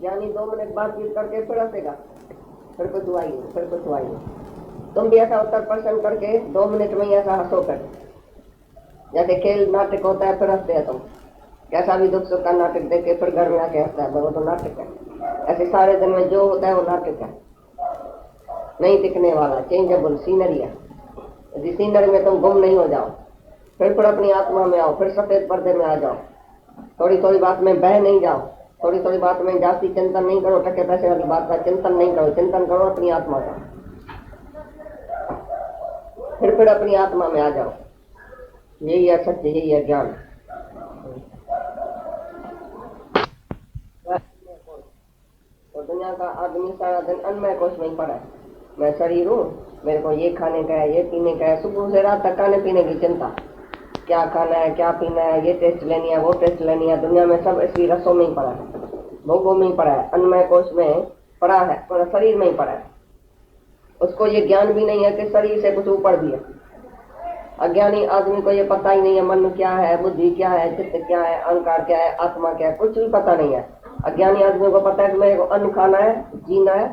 ज्ञानी 2 मिनट बातचीत करके फिर हंसेगा, फिर कुछ हुआ ही नहीं, फिर कुछ हुआ ही नहीं। तुम भी ऐसा उत्तर प्रश्न करके 2 मिनट में ही ऐसा हंसो कर, जैसे खेल नाटक होता है फिर हंसते हैं तुम, कैसा भी दुख सुख का नाटक देख के फिर घर में आके हंसता है, वो तो नाटक है। ऐसे सारे दिन में जो होता है वो नाटक है, नहीं टिकने वाला, चेंजेबल सीनरी है। यदि सीनरी में तुम गुम नहीं हो जाओ, फिर अपनी आत्मा में आओ, फिर सफेद पर्दे में आ जाओ, थोड़ी थोड़ी बात में बह नहीं जाओ, थोड़ी थोड़ी बात में जाति चिंतन नहीं करो, टके पैसे वाली बात का चिंतन नहीं करो, चिंतन करो अपनी आत्मा का, फिर अपनी आत्मा में आ जाओ। यही है सत्य, यही है ज्ञान। और दुनिया का आदमी सारा दिन अन्नमय कोश में पड़ा है, मैं शरीर हूँ, मेरे को ये खाने का है, ये पीने का है, सुबह से रात तक खाने पीने की चिंता, क्या खाना है, क्या पीना है, ये टेस्ट लेनी है, वो टेस्ट लेनी है। दुनिया में सब ऐसी रसों में ही पड़ा है, भोगों में ही पड़ा है, अन्नमय कोश में पड़ा है, पूरा शरीर में ही पड़ा है। उसको ये ज्ञान भी नहीं है कि शरीर से कुछ ऊपर भी है। अज्ञानी आदमी को ये पता ही नहीं है मन क्या है, बुद्धि क्या है, चित्त क्या है, अहंकार क्या है, आत्मा क्या है, कुछ भी पता नहीं है। अज्ञानी आदमी को पता है कि मेरे को अन्न खाना है, जीना है,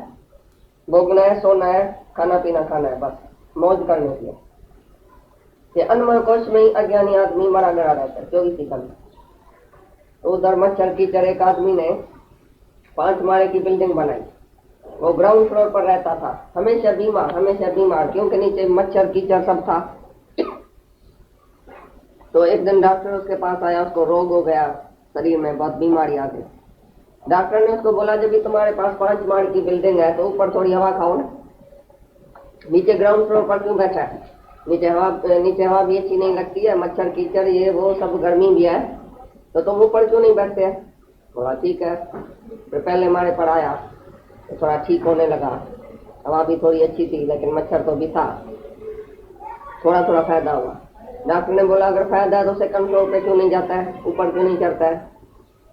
भोगना है, सोना है, खाना पीना खाना है, बस मौज करने के लिए। ये अन्नमय कोश में ही अज्ञानी आदमी मरा गड़ा रहता है 24 घंटे। तो उधर मच्छर कीचड़ एक आदमी ने 5 माले की बिल्डिंग बनाई, वो ग्राउंड फ्लोर पर रहता था, हमेशा बीमार, क्योंकि नीचे मच्छर कीचड़ सब था। तो एक दिन डॉक्टर उसके पास आया, उसको रोग हो गया, शरीर में बहुत बीमारी आ गई। डॉक्टर ने उसको बोला जब भी तुम्हारे पास 5 माले की बिल्डिंग है तो ऊपर थोड़ी हवा खाओ ना, नीचे ग्राउंड फ्लोर पर क्यों बैठा है? नीचे हवा भी अच्छी नहीं लगती है, मच्छर कीचड़ ये वो सब गर्मी भी है, तो तुम ऊपर क्यों नहीं बैठते हैं? बोला ठीक है। फिर पहले माले पर आया तो थोड़ा ठीक होने लगा, हवा भी थोड़ी अच्छी थी, लेकिन मच्छर तो भी था, थोड़ा थोड़ा फायदा हुआ। डॉक्टर ने बोला अगर फायदा है तो सेकंड फ्लोर पे क्यों नहीं जाता है, ऊपर क्यों नहीं चढ़ता है?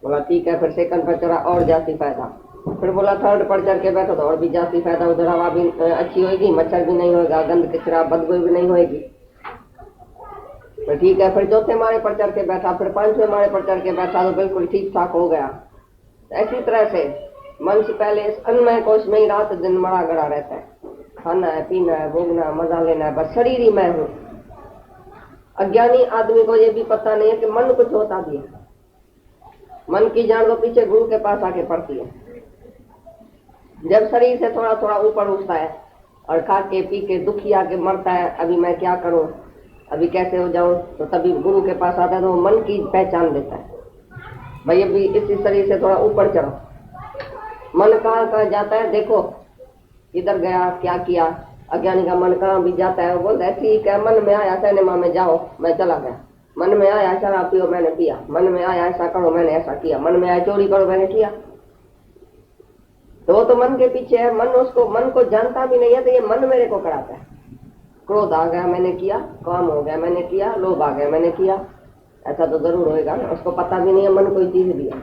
बोला ठीक है। फिर सेकंड पर चढ़ा और जाती फायदा। फिर बोला थर्ड पर चढ़ के बैठो तो और भी जाती फायदा, उधर हवा भी अच्छी होगी, मच्छर भी नहीं होगा, गंद कचरा बदबू भी नहीं होगी। तो ठीक है। फिर चौथे माले पर चढ़ के बैठा, फिर 5वें माले पर चढ़ के बैठा तो बिल्कुल ठीक ठाक हो गया। ऐसी तरह से मन से पहले इस अन्नमय कोश में ही रात दिन मरा गड़ा रहता है, खाना है, पीना है, भोगना, मजा लेना है, बस शरीर ही मैं हूँ। अज्ञानी आदमी को ये भी पता नहीं है कि मन कुछ होता भी है। मन की जान तो पीछे गुरु के पास आके पड़ती है। जब शरीर से थोड़ा थोड़ा ऊपर उठता है और खा के पी के दुखी आके मरता है, अभी मैं क्या करूं, अभी कैसे हो जाऊं, तो तभी गुरु के पास आता है तो वो मन की पहचान देता है, भाई अभी इसी शरीर से थोड़ा ऊपर चढ़ो। मन कहाँ कहाँ जाता है देखो, इधर गया क्या किया। अज्ञानी का मन कहाँ भी जाता है, वो बोलता है ठीक है, मन में आया सिनेमा में जाओ, मैं चला गया, मन में आया शराब पियो, मैंने पिया, मन में आया ऐसा करो, मैंने ऐसा किया, मन में आया चोरी करो, मैंने किया। तो वो तो मन के पीछे है, मन को जानता भी नहीं है, तो ये मन मेरे को कराता है। क्रोध आ गया मैंने किया, काम हो गया मैंने किया, लोभ आ गया मैंने किया, ऐसा तो जरूर होएगा ना। उसको पता भी नहीं है मन कोई चीज भी है।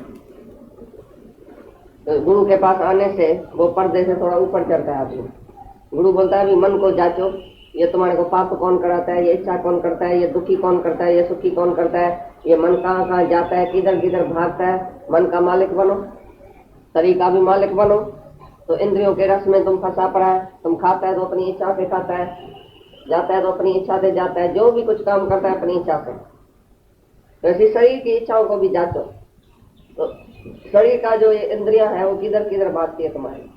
तो गुरु के पास आने से वो पर्दे से थोड़ा ऊपर चढ़ता है आदमी। गुरु बोलता है अभी मन को जांचो, ये तुम्हारे को पाप कौन कराता है, ये इच्छा कौन करता है, ये दुखी कौन करता है, ये सुखी कौन करता है, ये मन कहाँ कहाँ जाता है, किधर किधर भागता है। मन का मालिक बनो, शरीर का भी मालिक बनो। तो इंद्रियों के रस में तुम फंसा पड़ा है, तुम खाता है तो अपनी इच्छा से खाता है, जाता है तो अपनी इच्छा से जाता है, जो भी कुछ काम करता है अपनी इच्छा से। तो ऐसी शरीर की इच्छाओं को भी जांचो। तो शरीर का जो ये इंद्रियां है वो किधर किधर भागती है तुम्हारी,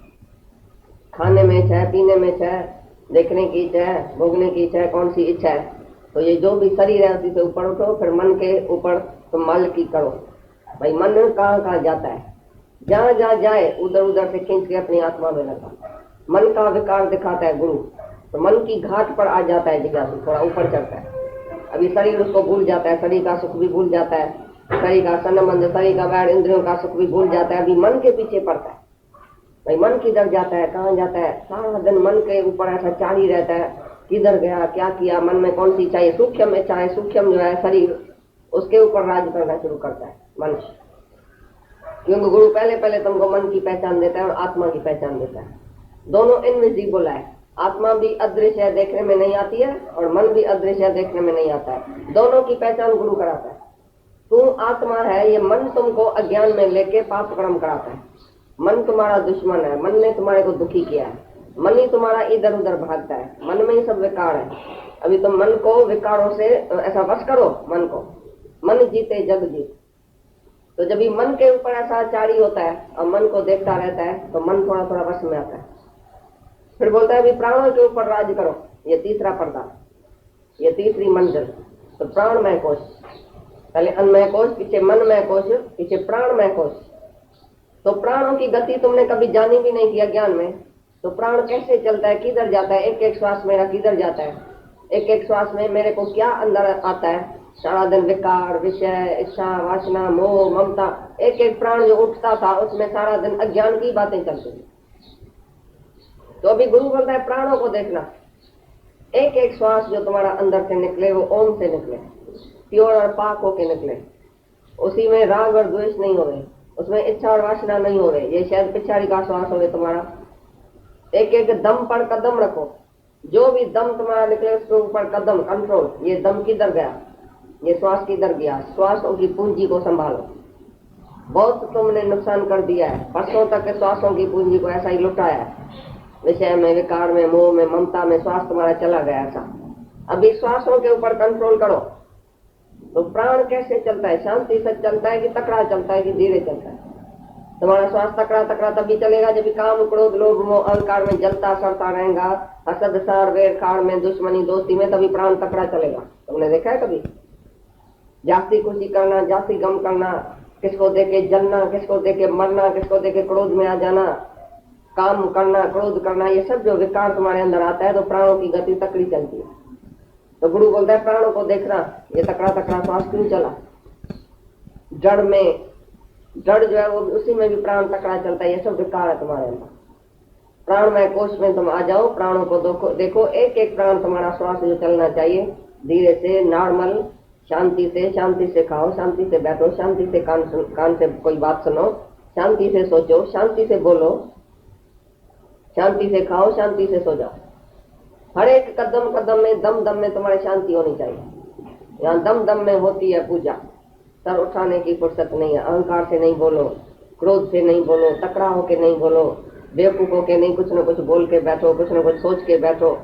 खाने में इच्छा है, पीने में इच्छा है, देखने की इच्छा है, भोगने की इच्छा है, कौन सी इच्छा है। तो ये जो भी शरीर है उसी से ऊपर उठो, फिर मन के ऊपर तुम मालिकी करो। भाई मन कहाँ कहाँ जाता है, जहाँ जहाँ जाए उधर उधर से खींच के अपनी आत्मा में लगा। मन का विकार दिखाता है गुरु, तो मन की घाट पर आ जाता है, जगह से थोड़ा ऊपर चढ़ता है। अभी शरीर उसको भूल जाता है, शरीर का सुख भी भूल जाता है, शरीर का संबंध, शरीर का बैर, इंद्रियों का सुख भी भूल जाता है। अभी मन के पीछे पड़ता है। भाई मन किधर जाता है, कहाँ जाता है, सारा दिन मन के ऊपर ऐसा चाल ही रहता है, किधर गया, क्या किया, मन में कौन सी चाहिए, सूक्ष्म इच्छा है, सूक्ष्म जो है शरीर, उसके ऊपर राज करना शुरू करता है मनुष्य। क्योंकि गुरु पहले पहले तुमको मन की पहचान देता है और आत्मा की पहचान देता है। दोनों इनविजिबल है, आत्मा भी अदृश्य है, देखने में नहीं आती है, और मन भी अदृश्य है, देखने में नहीं आता है। दोनों की पहचान गुरु कराता है। तू आत्मा है, ये मन तुमको अज्ञान में लेके पाप कर्म कराता है। मन तुम्हारा दुश्मन है, मन ने तुम्हारे को दुखी किया है, मन ही तुम्हारा इधर उधर भागता है, मन में ही सब विकार है। अभी तुम मन को विकारों से ऐसा वश करो, मन को, मन जीते जग जीत। तो जब भी मन के ऊपर ऐसा चारी होता है और मन को देखता रहता है तो मन थोड़ा थोड़ा वश में आता है। फिर बोलता है अभी प्राणों के ऊपर राज करो, ये तीसरा पर्दा, ये तीसरी मंजिल। तो प्राणमय कोश, पहले अन्नमय कोश, पीछे मनमय कोश, पीछे प्राणमय कोश। तो प्राणों की गति तुमने कभी जानी भी नहीं किया ज्ञान में, तो प्राण कैसे चलता है, किधर जाता है, एक एक श्वास मेरा किधर जाता है, एक एक श्वास में मेरे को क्या अंदर आता है, सारा दिन विकार, विषय, इच्छा, वासना, मोह, ममता, एक एक प्राण जो उठता था उसमें सारा दिन अज्ञान की बातें चलती थी। तो अभी गुरु बोलता है प्राणों को देखना, एक एक श्वास जो तुम्हारा अंदर से निकले वो ओम से निकले, प्योर और पाक होके निकले, उसी में राग और द्वेष नहीं हो रहे, उसमें इच्छा और वासना नहीं हो रहे। ये शायद पिछाड़ी का श्वास हो गया तुम्हारा। एक एक दम पर कदम रखो, जो भी दम तुम्हारा निकले उसके ऊपर कदम, कंट्रोल। ये दम किधर गया, ये श्वास किधर गया, श्वासों की पूंजी को संभालो। बहुत तुमने नुकसान कर दिया है, वर्षों तक श्वासों की पूंजी को ऐसा ही लुटाया है, विषय में, विकार में, मोह में, ममता में श्वास तुम्हारा चला गया ऐसा। अभी श्वासों के ऊपर कंट्रोल करो। तो प्राण कैसे चलता है, शांति से चलता है कि तकड़ा चलता है कि धीरे चलता है? तुम्हारा श्वास तकड़ा तकड़ा तभी चलेगा जब काम, क्रोध, लोभ, मोह, अहंकार में जलता सड़ता रहेगा, हसद, सार, वेर, खाड़ में, दुश्मनी, दोस्ती में, तभी प्राण तकड़ा चलेगा। तुमने देखा है कभी? जास्ती खुशी करना, जास्ती गम करना, किसको देके जलना, किसको देके मरना, किसको देके क्रोध में आ जाना, काम करना, क्रोध करना, ये सब जो विकार तुम्हारे अंदर आता है तो प्राणों की गति तकड़ी चलती है। तो गुरु बोलता है प्राणों को देखना, ये तकड़ा तकड़ा श्वास क्यों चला। जड़ में, जड़ जो है वो उसी में भी प्राण तकड़ा चलता है, ये सब विकार है तुम्हारे अंदर। प्राणमय कोश में तुम आ जाओ, प्राणों को देखो, एक एक प्राण तुम्हारा श्वास जो चलना चाहिए, धीरे से, नॉर्मल, शांति से खाओ, शांति से बैठो, शांति से कान से कोई बात सुनो, शांति से सोचो, शांति से बोलो, शांति से खाओ, शांति से सो जाओ। हर एक कदम कदम में, दम दम में तुम्हारी शांति होनी चाहिए। यहाँ दम दम में होती है पूजा। सर उठाने की फुर्सत नहीं है, अहंकार से नहीं बोलो, क्रोध से नहीं बोलो, तकड़ा होके नहीं बोलो, बेवकूफ होके नहीं, कुछ न कुछ बोल के बैठो, कुछ न कुछ सोच के बैठो।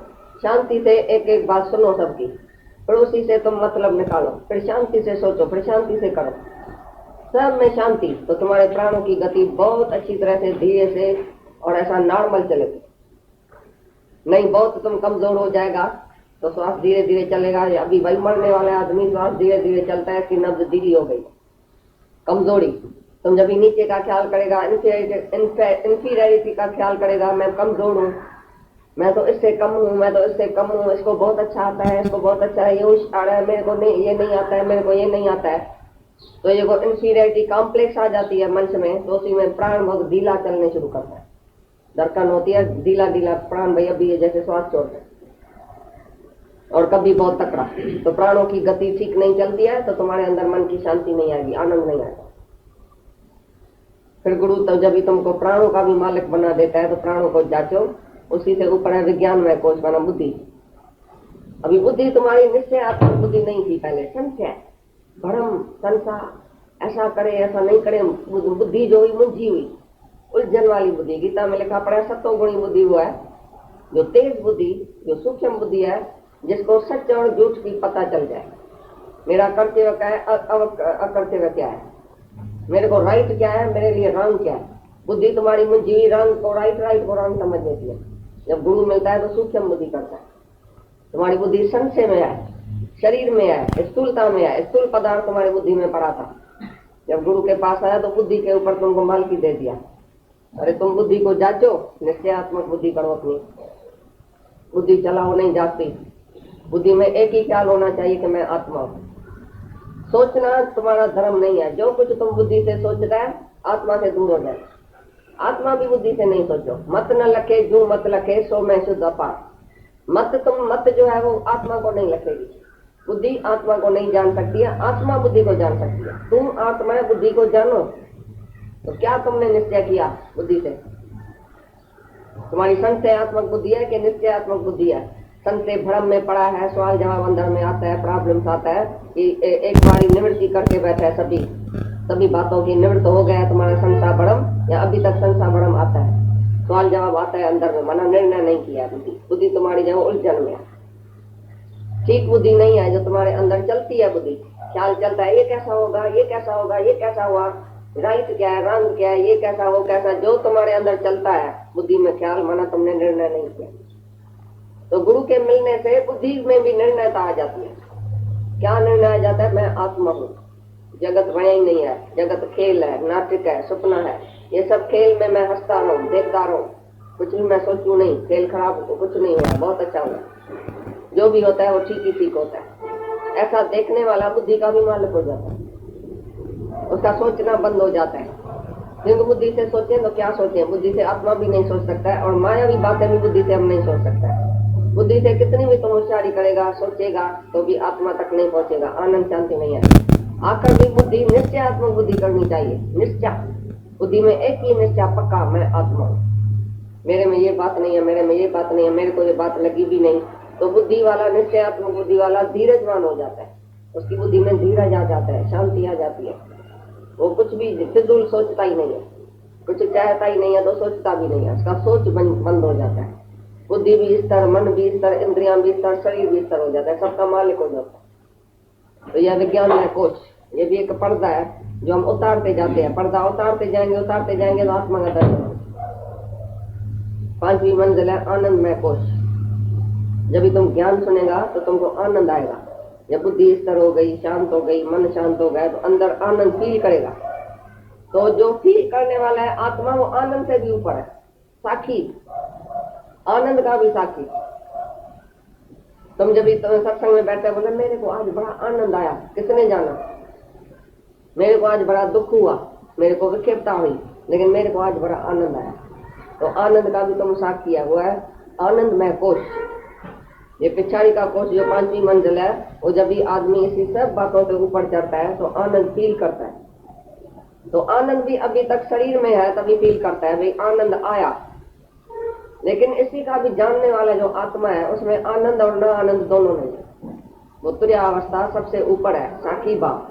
शांति से एक एक बात सुनो सबकी, फिर उसी से तुम मतलब निकालो, फिर शांति से सोचो, फिर शांति से करो, सब में शांति। तो तुम्हारे प्राणों की गति बहुत अच्छी तरह से, धीरे से और ऐसा नॉर्मल चलेगी। नहीं बहुत तुम कमजोर हो जाएगा तो श्वास धीरे धीरे चलेगा। अभी वही मरने वाला आदमी श्वास धीरे धीरे चलता है, इसकी नब्ज धीरी हो गई, कमजोरी। तुम जब नीचे का ख्याल करेगा, इंफीरियरिटी का ख्याल करेगा, मैं कमजोर हूँ, मैं तो इससे कम हूँ, मैं तो इससे कम हूँ, इसको बहुत अच्छा आता है, इसको बहुत अच्छा है, ये आ रहा है, मेरे को नहीं, ये नहीं आता है, मेरे को ये नहीं आता है। तो ये को इंफीरियरिटी कॉम्प्लेक्स आ जाती है मन में, तो उसी में प्राण बहुत ढीला चलने शुरू करता है, धड़कन होती है ढीला ढीला, प्राण भाई अभी जैसे श्वास छोड़ते हैं, और कभी बहुत तकड़ा। तो प्राणों की गति ठीक नहीं चलती है तो तुम्हारे अंदर मन की शांति नहीं आएगी, आनंद नहीं आएगा। फिर गुरु तो जब भी तुमको प्राणों का भी मालिक बना देता है तो प्राणों को जांचो, उसी से ऊपर है विज्ञान में कोश बना बुद्धि। अभी बुद्धि तुम्हारी निश्चय आत्मक बुद्धि नहीं थी पहले, संशय, भ्रम, संशय, ऐसा करे ऐसा नहीं करे, बुद्धि जो हुई मुंझी हुई, उलझन वाली बुद्धि। गीता में लिखा पड़ा है सत्वगुणी बुद्धि वो है जो तेज बुद्धि, जो सूक्ष्म बुद्धि है, जिसको सच और झूठ की पता चल जाए, मेरा कर्तव्य क्या है, अकर्तव्य क्या है, मेरे को राइट क्या है, मेरे लिए रॉन्ग क्या है। बुद्धि तुम्हारी मुंझी हुई रॉन्ग को राइट, राइट को रॉन्ग समझ लेती है। जब गुरु मिलता है तो सूक्ष्म बुद्धि करता है। तुम्हारी बुद्धि संशय में है, शरीर में है, स्थूलता में है, स्थूल पदार्थ तुम्हारी बुद्धि में पड़ा था। जब गुरु के पास आया तो बुद्धि के ऊपर तुमको मालकी दे दिया। अरे तुम बुद्धि को जांचो, निश्चयात्मक बुद्धि करो, अपनी बुद्धि चलाओ नहीं जाती। बुद्धि में एक ही ख्याल होना चाहिए कि मैं आत्मा हूं। सोचना तुम्हारा धर्म नहीं है, जो कुछ तुम बुद्धि से सोचता है आत्मा से दूर हो जाए। आत्मा भी बुद्धि से नहीं सोचो, मत न लखे जो मत लखे सो मैं शुद्ध अपार। मत जो है वो आत्मा को नहीं लखेगी। बुद्धि आत्मा को नहीं जान सकती है, आत्मा बुद्धि को जान सकती है। तुम आत्मा बुद्धि को जानो, तो क्या तुमने निश्चय किया बुद्धि से? तुम्हारी संशयात्मक बुद्धि है कि निश्चयात्मक बुद्धि है? संशय भ्रम में पड़ा है, सवाल जवाब अंदर में आता है, प्रॉब्लम्स आता है कि एक बारी निवृत्ति करके बैठा है सभी, सभी बातों की निवृत्त हो गया तुम्हारा संसार भ्रम, या अभी तक संसार भ्रम आता है? सवाल जवाब आता है अंदर में, मना निर्णय नहीं किया। बुद्धि तुम्हारी जो उलझन में है, ठीक बुद्धि नहीं है जो तुम्हारे अंदर चलती है। बुद्धि ख्याल चलता है, ये कैसा होगा, ये कैसा होगा, ये कैसा हुआ, राइट क्या है, रंग क्या है, ये कैसा हो कैसा, जो तुम्हारे अंदर चलता है बुद्धि में ख्याल, माना तुमने निर्णय नहीं किया। तो गुरु के मिलने से बुद्धि में भी निर्णयता आ जाती है। क्या निर्णय आ जाता है? मैं आत्मा हूँ, जगत वह ही नहीं है, जगत खेल है, नाटक है, सपना है। ये सब खेल में मैं हंसता रहूं, देखता रहूं, कुछ भी मैं सोचूं नहीं, खेल खराब हो, कुछ नहीं हुआ, बहुत अच्छा हुआ, जो भी होता है वो ठीक ही ठीक होता है। ऐसा देखने वाला बुद्धि का भी मालिक हो जाता है, उसका सोचना बंद हो जाता है। क्योंकि बुद्धि से सोचे तो क्या सोचे, बुद्धि से आत्मा भी नहीं सोच सकता है, और मायावी बातें भी बुद्धि से हम नहीं सोच सकता है। बुद्धि से कितनी भी तुम होशियारी करेगा, सोचेगा, तो भी आत्मा तक नहीं पहुंचेगा, आनंद शांति नहीं है। आकर भी बुद्धि निश्चयात्मक बुद्धि करनी चाहिए। निश्चय बुद्धि में एक ही निश्चय पक्का, मैं आत्मा हूँ, मेरे में ये बात नहीं है, मेरे में ये बात नहीं है, मेरे को ये बात लगी भी नहीं। तो बुद्धि वाला, निश्चयात्मक बुद्धि वाला धीरजवान हो जाता है, उसकी बुद्धि में धीरज आ जाता है, शांति आ जाती है। वो कुछ भी फिजूल सोचता ही नहीं है, कुछ चाहता ही नहीं है, तो सोचता भी नहीं है, उसका सोच बंद हो जाता है। बुद्धि भी स्तर, मन भी स्तर, इंद्रियां भी स्तर, शरीर भी स्तर हो जाता है, सबका मालिक हो जाता है। तो यह विज्ञान है कोश, ये भी एक पर्दा है जो हम उतारते जाते हैं। पर्दा उतारते जाएंगे तो आत्मा का दर्शन। 5वीं मंजिल है आनंदमय कोश। जब भी तुम ज्ञान सुनेगा तो तुमको आनंद आएगा। जब बुद्धि स्तर हो गई, शांत हो गई, मन शांत हो गया, तो अंदर आनंद फील करेगा। तो जो फील करने वाला है आत्मा, वो आनंद से भी ऊपर है, साक्षी, आनंद का भी साक्षी। तुम जब भी सत्संग में बैठे बोले मेरे को आज बड़ा आनंद आया, किसने जाना, मेरे को आज बड़ा दुख हुआ, मेरे को विक्षेपता हुई, लेकिन मेरे को आज बड़ा आनंद आया, तो आनंद का भी तुम साक्षी है, वो है आनंदमय कोश। ये पिछाड़ी का कोश जो 5वीं मंजिल है, वो जब भी आदमी इसी सब बातों से ऊपर चढ़ता है तो आनंद फील करता है। तो आनंद भी अभी तक शरीर में है तभी फील करता है, भाई आनंद आया। लेकिन इसी का भी जानने वाला जो आत्मा है, उसमें आनंद और न आनंद दोनों नहीं है, वो तुर्यावस्था सबसे ऊपर है, साक्षी भाव।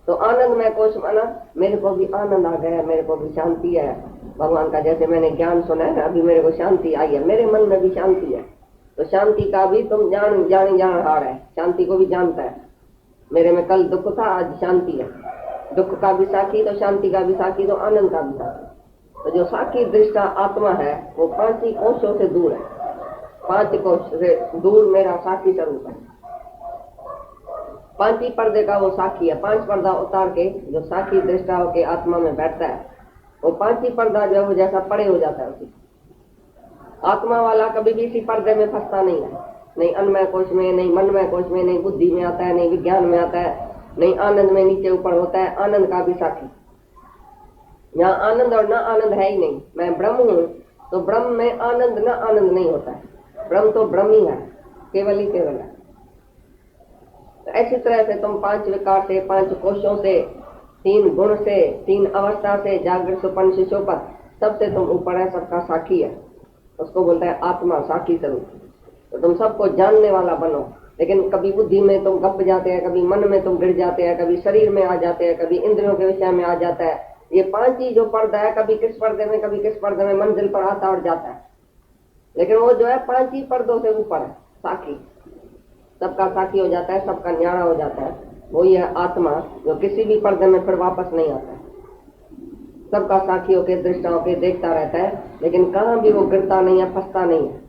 तो आनंदमय कोश माना मेरे को भी आनंद आ गया, मेरे को भी शांति है भगवान का, जैसे मैंने ज्ञान सुना है ना, अभी मेरे को शांति आई है, मेरे मन में भी शांति है। तो शांति का भी तुम जान हार है, शांति को भी जानता है। मेरे में कल दुख था, आज शांति है, दुख का भी साक्षी, तो शांति का भी साक्षी, तो आनंद का भी साक्षी। तो जो साक्षी दृष्टा आत्मा है वो 5 ही कोशों से दूर है, 5 कोश से दूर मेरा साक्षी स्वरूप है। 5 ही पर्दे का वो साक्षी है। 5 पर्दा उतार के जो साक्षी दृष्टा होके आत्मा में बैठता है, वो 5 ही पर्दा जो है वो जैसा पड़े हो जाता है उसी। आत्मा वाला कभी भी इसी पर्दे में फंसता नहीं है, नहीं अन्नमय कोश में, नहीं मनमय कोश में, नहीं बुद्धि में आता है, नहीं विज्ञान में आता है, नहीं आनंद में नीचे ऊपर होता है। आनंद का भी साक्षी, यहाँ आनंद और न आनंद है ही नहीं। मैं ब्रह्म हूँ, तो ब्रह्म में आनंद न आनंद नहीं होता है, ब्रह्म तो ब्रह्म ही है, केवल ही केवल है। तो ऐसी तरह से तुम 5 विकार से, 5 कोशों से, 3 गुण से, 3 अवस्था से, जागृत सुपन शिशोपत, सबसे तुम ऊपर है, सबका साक्षी है, उसको बोलता है आत्मा, साक्षी स्वरूप। तो तुम सबको जानने वाला बनो। लेकिन कभी बुद्धि में तुम गप जाते हैं, कभी मन में तुम गिर जाते हैं, कभी शरीर में आ जाते हैं, कभी इंद्रियों के विषय में आ जाता है। ये 5 ही जो पर्दा है, कभी किस पर्दे में, कभी किस पर्दे में मंजिल पर आता और जाता है। लेकिन वो जो है 5 ही पर्दों से ऊपर है, साक्षी, सबका साक्षी हो जाता है, सबका न्यारा हो जाता है। वही है आत्मा जो किसी भी पर्दे में फिर वापस नहीं आता है, सबका साक्षी होके, दृष्टा होके देखता रहता है, लेकिन कहाँ भी वो गिरता नहीं है, फंसता नहीं है,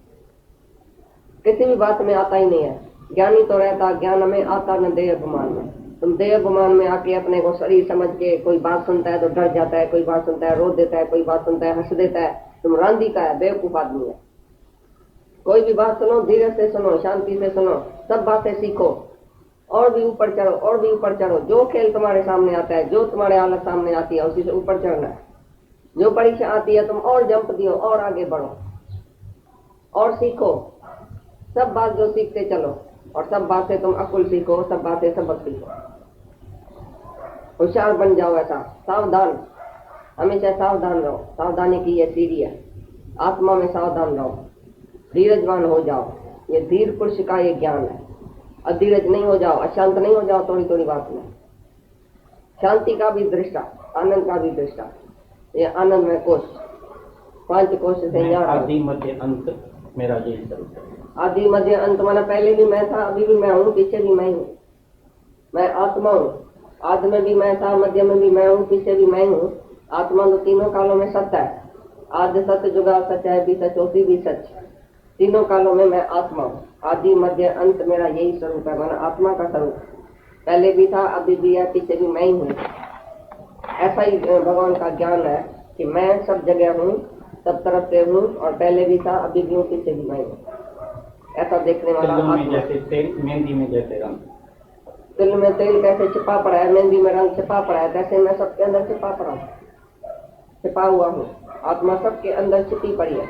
किसी भी बात में आता ही नहीं है। ज्ञानी तो रहता ज्ञान में, आता न देह अभिमान में। तुम देह अभिमान में आके अपने को शरीर समझ के कोई बात सुनता है तो डर जाता है, कोई बात सुनता है रो देता है, कोई बात सुनता है हंस देता है, तुम रांदी का है, बेवकूफ आदमी है। कोई भी बात सुनो, धीरे से सुनो, शांति से सुनो, सब बातें सीखो, और भी ऊपर चढ़ो, और भी ऊपर चढ़ो। जो खेल तुम्हारे सामने आता है, जो तुम्हारे हालत सामने आती है, उसी से ऊपर चढ़ना है। जो परीक्षा आती है तुम और जंप दियो, और आगे बढ़ो, और सीखो, सब बात जो सीखते चलो, और सब बातें तुम अकुल सीखो, सब बातें सबक सीखो, होशियार बन जाओ। ऐसा सावधान, हमेशा सावधान रहो, सावधानी की ये सीढ़ी है। आत्मा में सावधान रहो, धीरजवान हो जाओ, ये धीर पुरुष का ये ज्ञान है। अधीरज नहीं हो जाओ, अशांत नहीं हो जाओ थोड़ी थोड़ी बात में। शांति का भी दृष्टा, आनंद का भी दृष्टा। ये आनंद में कोश, 5 कोश से यहाँ आदि मध्य अंत मेरा यही स्वरूप है। आदि मध्य अंत माना पहले भी मैं था, अभी भी मैं हूँ, पीछे भी मैं हूँ। मैं आत्मा हूँ। आदि में भी मैं था, मध्य में भी मैं हूँ, पीछे भी मैं हूँ। आत्मा तो तीनों कालों में सत्य है। आदि सत्य, जुगा सच है, भी सच, होती भी सच। तीनों कालों में मैं आत्मा हूँ। आदि मध्य अंत मेरा यही स्वरूप है, माना आत्मा का स्वरूप। पहले भी था, अभी भी है, पीछे भी मैं ही हूँ। ऐसा ही भगवान का ज्ञान है कि मैं सब जगह हूँ, सब तरफ से हूँ, और पहले भी था, अभी भी हूँ, पीछे भी मैं हूँ। ऐसा देखने वाला तिलों में आत्मा। जैसे तेल, मेहंदी में जैसे रंग। तिल में तेल कैसे छिपा पड़ा है, मेहंदी में रंग छिपा पड़ा है, कैसे मैं सबके अंदर छिपा पड़ा हूँ, छिपा हुआ हूँ। आत्मा सबके अंदर छिपी पड़ी है।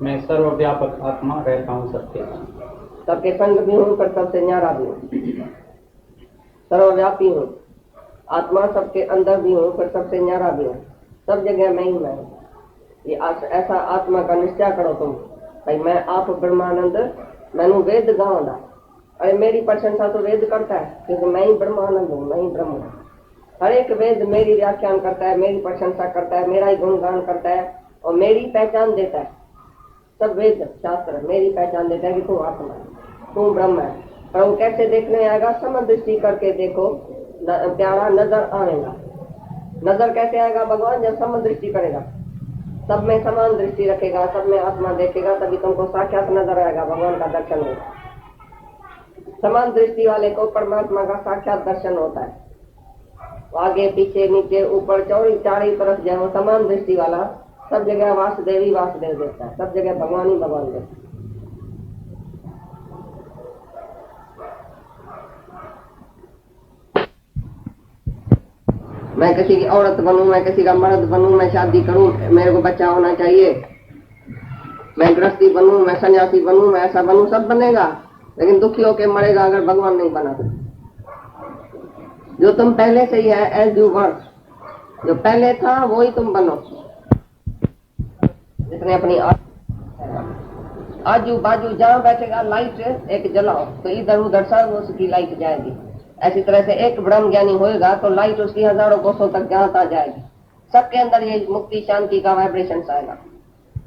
मैं सर्वव्यापक आत्मा रहता हूँ सबके संग। सबके संग भी हूँ, पर सबसे न्यारा भी हूँ। सर्वव्यापी हूँ, आत्मा सबके अंदर भी हूँ, पर सबसे न्यारा भी हूँ। सब जगह मैं ही मैं हूँ। ये ऐसा आत्मा का निश्चय करो तुम, भाई मैं आप ब्रह्मानंद, मैनू वेद गाँवदा। अरे मेरी प्रशंसा तो वेद करता है, क्योंकि मैं ही ब्रह्मानंद हूँ, मैं ही ब्रह्म हूँ। हर एक वेद मेरी व्याख्यान करता है, मेरी प्रशंसा करता है, मेरा ही गुणगान करता है, और मेरी पहचान देता है। सब वेद शास्त्र मेरी पहचान देता है कि तू आत्मा है, तू ब्रह्म है। पर वो कैसे देखने आएगा? समदृष्टि करके देखो, प्यारा नजर आएगा। नजर कैसे आएगा भगवान? जब समदृष्टि करेगा, सब में समान दृष्टि रखेगा, सब में आत्मा देखेगा, तभी तुमको साक्षात नजर आएगा, भगवान का दर्शन होगा। समान दृष्टि वाले को परमात्मा का साक्षात दर्शन होता है। आगे पीछे नीचे ऊपर चौड़ी चारों तरफ जो है समान दृष्टि वाला, सब जगह वासुदेव ही वासुदेव देखता है, सब जगह भगवान ही भगवान देखता है। मैं किसी की औरत बनूं, मैं किसी का मर्द बनूं, मैं शादी करूं, मेरे को बच्चा होना चाहिए, मैं गृहस्थी बनूं, मैं सन्यासी बनूं, मैं ऐसा बनूं, सब बनेगा, लेकिन दुखी होके मरेगा अगर भगवान नहीं बना। जो तुम पहले से ही है, एज यू वर, जो पहले था वही तुम बनो। जिसने अपनी आजू बाजू जहाँ बैठेगा लाइट एक जलाओ, तो इधर उधर सब उसकी लाइट जाएगी। ऐसी तरह से एक ब्रह्म ज्ञानी होएगा तो लाइट उसकी हजारों कोसों तक जहाँ तक जाएगी। सबके अंदर ये मुक्ति शांति का वाइब्रेशन आएगा।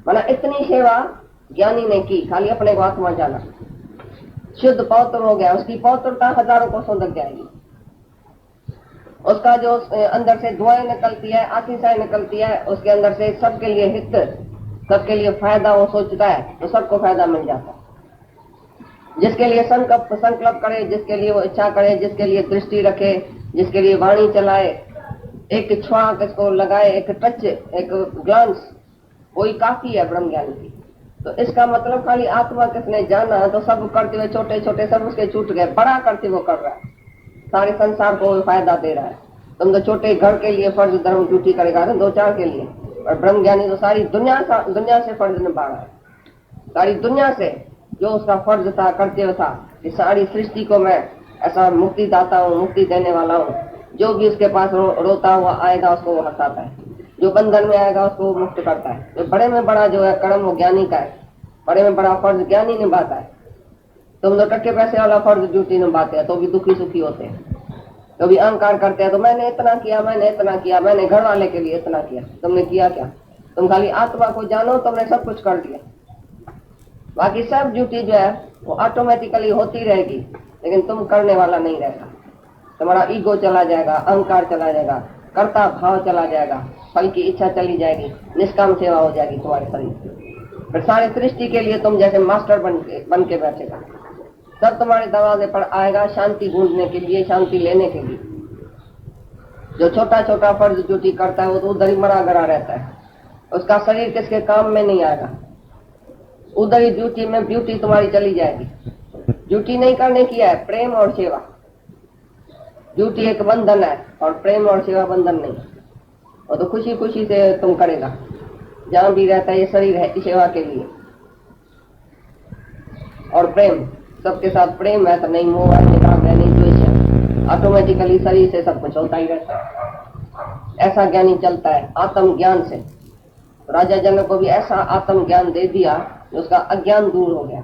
माना इतनी सेवा ज्ञानी ने की, खाली अपने को आत्मा जाना, शुद्ध पवित्र हो गया, उसकी पवित्रता हजारों कोसों तक जाएगी। उसका जो अंदर से दुआएं निकलती है, आशीषाएं निकलती है, उसके अंदर से सबके लिए हित, सबके लिए फायदा वो सोचता है, तो सबको फायदा मिल जाता है। जिसके लिए संकल्प करे, जिसके लिए वो इच्छा करे, जिसके लिए दृष्टि रखे, जिसके लिए वाणी चलाए, एक छुआक इसको लगाए, एक टच, एक ग्लांस, वही काफी है ब्रह्म ज्ञान की। तो इसका मतलब खाली आत्मा किसने जाना तो सब करते हुए छोटे छोटे सब उसके छूट गए, बड़ा करते वो कर रहा है, सारे संसार को फायदा दे रहा है। तुम तो छोटे घर के लिए फर्ज धर्म ड्यूटी करेगा ना, 2-4 के लिए, और ब्रह्म ज्ञानी तो सारी दुनिया से फर्ज निभा रहा है। सारी दुनिया से जो उसका फर्ज था कर्तव्य था कि सारी सृष्टि को मैं ऐसा मुक्ति दाता हूँ, मुक्ति देने वाला हूँ। जो भी उसके पास रोता हुआ आएगा उसको वो हंसाता है, जो बंधन में आएगा उसको वो मुक्त करता है। जो बड़े में बड़ा जो है कर्म वो ज्ञानी का है, बड़े में बड़ा फर्ज ज्ञानी निभाता है। तुम तो टक्के पैसे वाला फर्ज ड्यूटी निभाते हैं तो भी दुखी सुखी होते हैं, तो भी अहंकार करते हैं, तो मैंने इतना किया, मैंने इतना किया, मैंने घर वाले के लिए इतना किया। तुमने किया क्या? तुम खाली आत्मा को जानो, तुमने सब कुछ कर दिया। बाकी सब ड्यूटी जो है वो ऑटोमेटिकली होती रहेगी, लेकिन तुम करने वाला नहीं रहेगा। तुम्हारा ईगो चला जाएगा, अहंकार चला जाएगा, कर्ता भाव चला जाएगा, फल की इच्छा चली जाएगी, निष्काम सेवा हो जाएगी तुम्हारे शरीर। फिर सारी सृष्टि के लिए तुम जैसे मास्टर बन के बैठेगा। सब तुम्हारे दरवाजे पर आएगा शांति ढूंढने के लिए, शांति लेने के लिए। जो छोटा छोटा फर्ज ड्यूटी करता है वो तो उधर ही मरा गरा रहता है, उसका शरीर किसके काम में नहीं आएगा। उधर ही ड्यूटी में ब्यूटी तुम्हारी चली जाएगी। ड्यूटी नहीं करने की है, प्रेम और सेवा। ड्यूटी एक बंधन है और प्रेम और सेवा बंधन नहीं। और तो खुशी खुशी से तुम करेगा, जहां भी रहता है ये शरीर है सेवा के लिए। और प्रेम, सबके साथ प्रेम है तो नहीं मोह है, निराग है, नहीं द्वेष है, ऑटोमेटिकली शरीर से सब कुछ होता ही रहता है। ऐसा ज्ञानी चलता है आत्म ज्ञान से। राजा जनक को भी ऐसा आत्म ज्ञान दे दिया कि उसका अज्ञान दूर हो गया,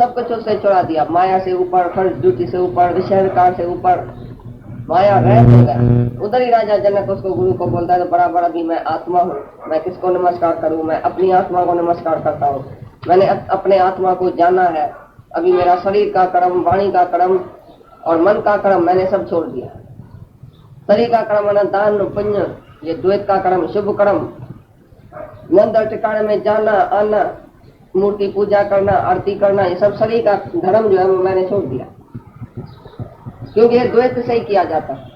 सब कुछ उससे चुरा दिया, माया से ऊपर, खर्च ड्यूटी से ऊपर, विषय विकार से ऊपर, माया रह हो गया। उधर ही राजा जनक उसको गुरु को बोलता है, बराबर अभी मैं आत्मा हूँ, मैं किसको नमस्कार करूँ, मैं अपनी आत्मा को नमस्कार करता हूँ। मैंने अपने आत्मा को जाना है, अभी मेरा शरीर का कर्म, वाणी का कर्म और मन का कर्म मैंने सब छोड़ दिया। शरीर का कर्म है दान पुण्य, ये द्वैत का कर्म, शुभ कर्म, मंदिर टिकाणे में जाना आना, मूर्ति पूजा करना, आरती करना, ये सब शरीर का धर्म जो है वो मैंने छोड़ दिया, क्योंकि ये द्वैत से ही किया जाता है।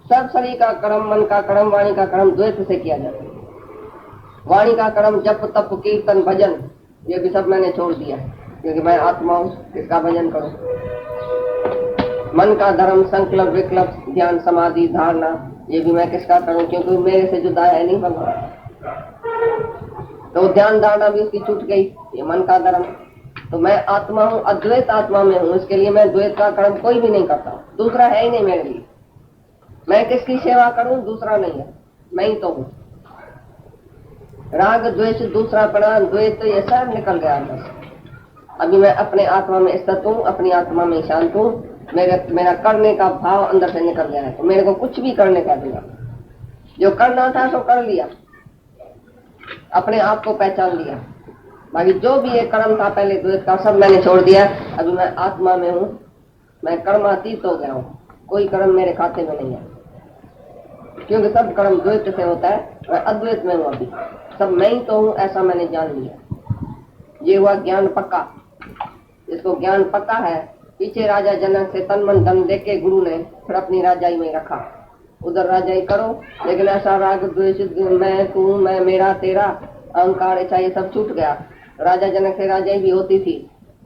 सब शरीर का कर्म, मन का कर्म, वाणी का कर्म द्वैत से किया जाता है। वाणी का कर्म जप तप कीर्तन भजन, ये भी सब मैंने छोड़ दिया, क्योंकि मैं आत्मा हूँ, किसका भजन करूं। मन का धर्म संकल्प विकल्प ध्यान समाधि धारणा, ये भी मैं किसका करूं, क्योंकि मेरे से जुदा है नहीं भगवान। तो ध्यान धारणा भी उसकी छूट गई, ये मन का धर्म। तो मैं आत्मा हूँ, अद्वैत आत्मा में हूँ, इसके लिए मैं द्वैत का कर्म कोई भी नहीं करता, दूसरा है ही नहीं मेरे लिए। मैं किसकी सेवा करूं, दूसरा नहीं है, मैं ही तो हूँ। राग द्वेष दूसरा पड़ा, द्वैत ये सब निकल गया अंदर से। अभी मैं अपने आत्मा में स्थित हूँ, अपनी आत्मा में शांत हूँ, मेरा करने का भाव अंदर से निकल गया है। तो मेरे को कुछ भी करने का दिया, जो करना था सो कर लिया, अपने आप को पहचान लिया। बाकी जो भी एक कर्म था पहले द्वैत का, सब मैंने छोड़ दिया। अभी मैं आत्मा में हूँ, मैं कर्मातीत हो गया हूँ, कोई कर्म मेरे खाते में नहीं है, क्योंकि सब कर्म द्वैत से होता है। मैं अद्वैत में हूँ, अभी सब मैं ही तो हूँ, ऐसा मैंने जान लिया। ये हुआ ज्ञान पक्का। इसको ज्ञान पक्का है, पीछे राजा जनक से तन मन धन देके गुरु ने फिर अपनी राजाई में रखा। उधर राजाई करो, लेकिन ऐसा राग द्वेष, मैं तू, मैं मेरा तेरा, अहंकार इच्छा, ये सब छूट गया। राजा जनक से राजाई भी होती थी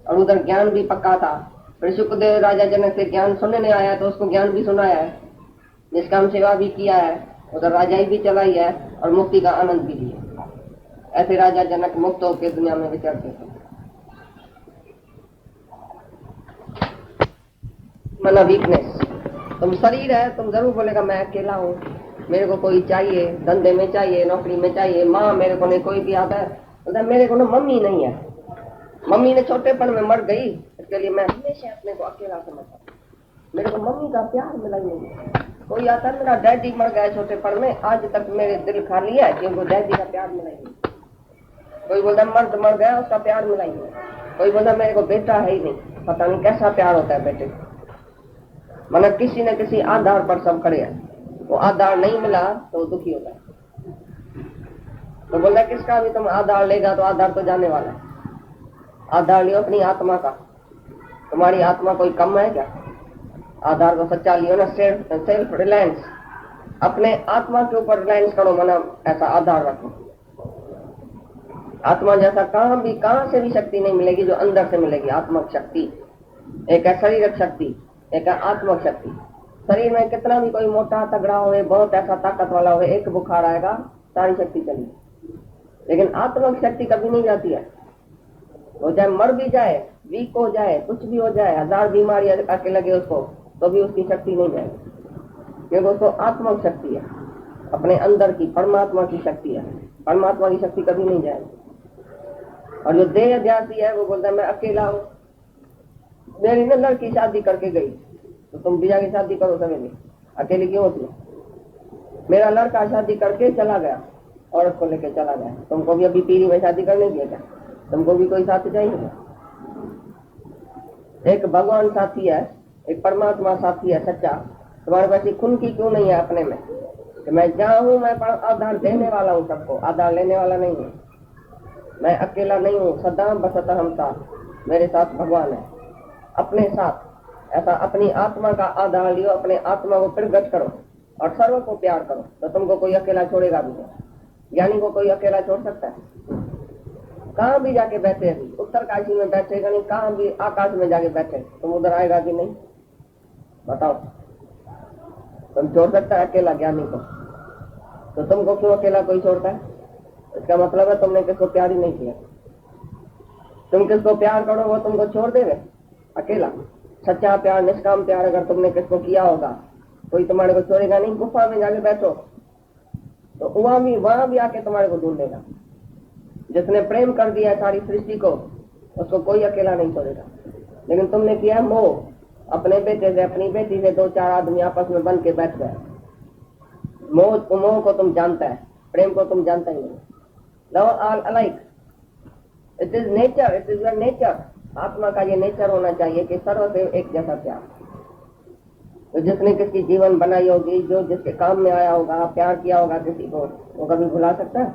और उधर ज्ञान भी पक्का था। फिर सुखदेव राजा जनक से ज्ञान सुनने आया तो उसको ज्ञान भी सुनाया है, निष्काम सेवा भी किया है, उधर राजाई भी चलाई है और मुक्ति का आनंद भी लिया। ऐसे राजा जनक मुक्त होकर दुनिया में विचरते थे। मना वीकनेस, तुम शरीर है, तुम जरूर बोलेगा मैं अकेला हूँ, मेरे को कोई चाहिए, धंधे में चाहिए, नौकरी में चाहिए, माँ मेरे को नहीं कोई भी आता है, बोलता मेरे को ना मम्मी नहीं है, मम्मी ने छोटेपन में मर गई, इसके लिए मैं हमेशा अपने को अकेला समझता, मेरे को मम्मी का प्यार मिला ही नहीं। कोई आता है मेरा डैडी मर गया छोटेपन में, आज तक मेरे दिल खाली है क्योंकि डैडी का प्यार मिला ही नहीं। कोई बोलता मर्द मर गया, उसका प्यार मिला ही नहीं। कोई बोलता मेरे को बेटा है ही नहीं, पता नहीं कैसा प्यार होता है बेटे। मतलब किसी न किसी आधार पर सब खड़े हैं, वो आधार नहीं मिला तो दुखी होता है। तो बोलता किसका भी तुम आधार लेगा तो आधार तो जाने वाला है। आधार लियो अपनी आत्मा का, तुम्हारी आत्मा कोई कम है क्या? आधार को सच्चा लियो ना, सेल्फ रिलायंस, अपने आत्मा के ऊपर रिलायंस करो, मतलब ऐसा आधार रखो। आत्मा जैसा कहां से भी शक्ति नहीं मिलेगी जो अंदर से मिलेगी। आत्मक शक्ति एक है, शारीरिक शक्ति एक है, आत्मक शक्ति। शरीर में कितना भी कोई मोटा तगड़ा हो, बहुत ऐसा ताकत वाला हो, एक बुखार आएगा सारी शक्ति चली, लेकिन आत्मक शक्ति कभी नहीं जाती है। वो चाहे मर भी जाए, वीक हो जाए, कुछ भी हो जाए, 1000 बीमारी आके लगे उसको, तो भी उसकी शक्ति नहीं जाएगी, क्योंकि उसको आत्मक शक्ति है, अपने अंदर की परमात्मा की शक्ति है। परमात्मा की शक्ति कभी नहीं जाएगी। और जो देह अध्यासी है वो बोलता है मैं अकेला हूँ। मेरी ना लड़की शादी करके गई, तो तुम भी जाके शादी करो सवेरे, अकेले क्यों होती है? मेरा लड़का शादी करके चला गया, औरत को लेके चला गया, तुमको भी अभी पीरी में शादी करने की है क्या? तुमको भी कोई साथी चाहिए? एक भगवान साथी है, एक परमात्मा साथी है सच्चा। तुम्हारे पास खून की क्यों नहीं है अपने में कि मैं जहाँ हूँ मैं आधार देने वाला हूँ, सबको आधार लेने वाला नहीं हूँ। मैं अकेला नहीं हूँ, सदा बसता हम साथ, मेरे साथ भगवान है, अपने साथ। ऐसा अपनी आत्मा का आधार लियो, अपने आत्मा को प्रगट करो और सर्व को प्यार करो, तो तुमको कोई अकेला छोड़ेगा भी नहीं। ज्ञानी को कोई अकेला छोड़ सकता है? कहाँ भी जाके बैठे, अभी उत्तर काशी में बैठेगा नहीं, कहाँ भी आकाश में जाके बैठे, तुम उधर आएगा कि नहीं? बताओ, तुम छोड़ सकता है अकेला ज्ञानी को? तो तुमको क्यों अकेला कोई छोड़ता है? इसका मतलब है तुमने किसको प्यार ही नहीं किया। तुम किसको प्यार करो वो तुमको छोड़ देवे अकेला। सच्चा प्यार, निष्काम प्यार अगर तुमने किसको किया होगा, कोई तुम्हारे को छोड़ेगा नहीं। गुफा में जाके बैठो तो वहां भी आके तुम्हारे को ढूंढेगा। जिसने प्रेम कर दिया है सारी सृष्टि को, उसको कोई अकेला नहीं छोड़ेगा। लेकिन तुमने किया मोह, अपने बेटे से अपनी बेटी से 2-4 आदमी आपस में बन के बैठ गए। मोह को तुम जानता है, प्रेम को तुम जानता ही नहीं। Love all alike, it is nature, it is your nature. आत्मा का ये नेचर होना चाहिए कि सर्व से एक जैसा प्यार। तो जिसने किसकी जीवन बनाई होगी, जो जिसके काम में आया होगा, प्यार किया होगा किसी को, वो कभी भुला सकता है?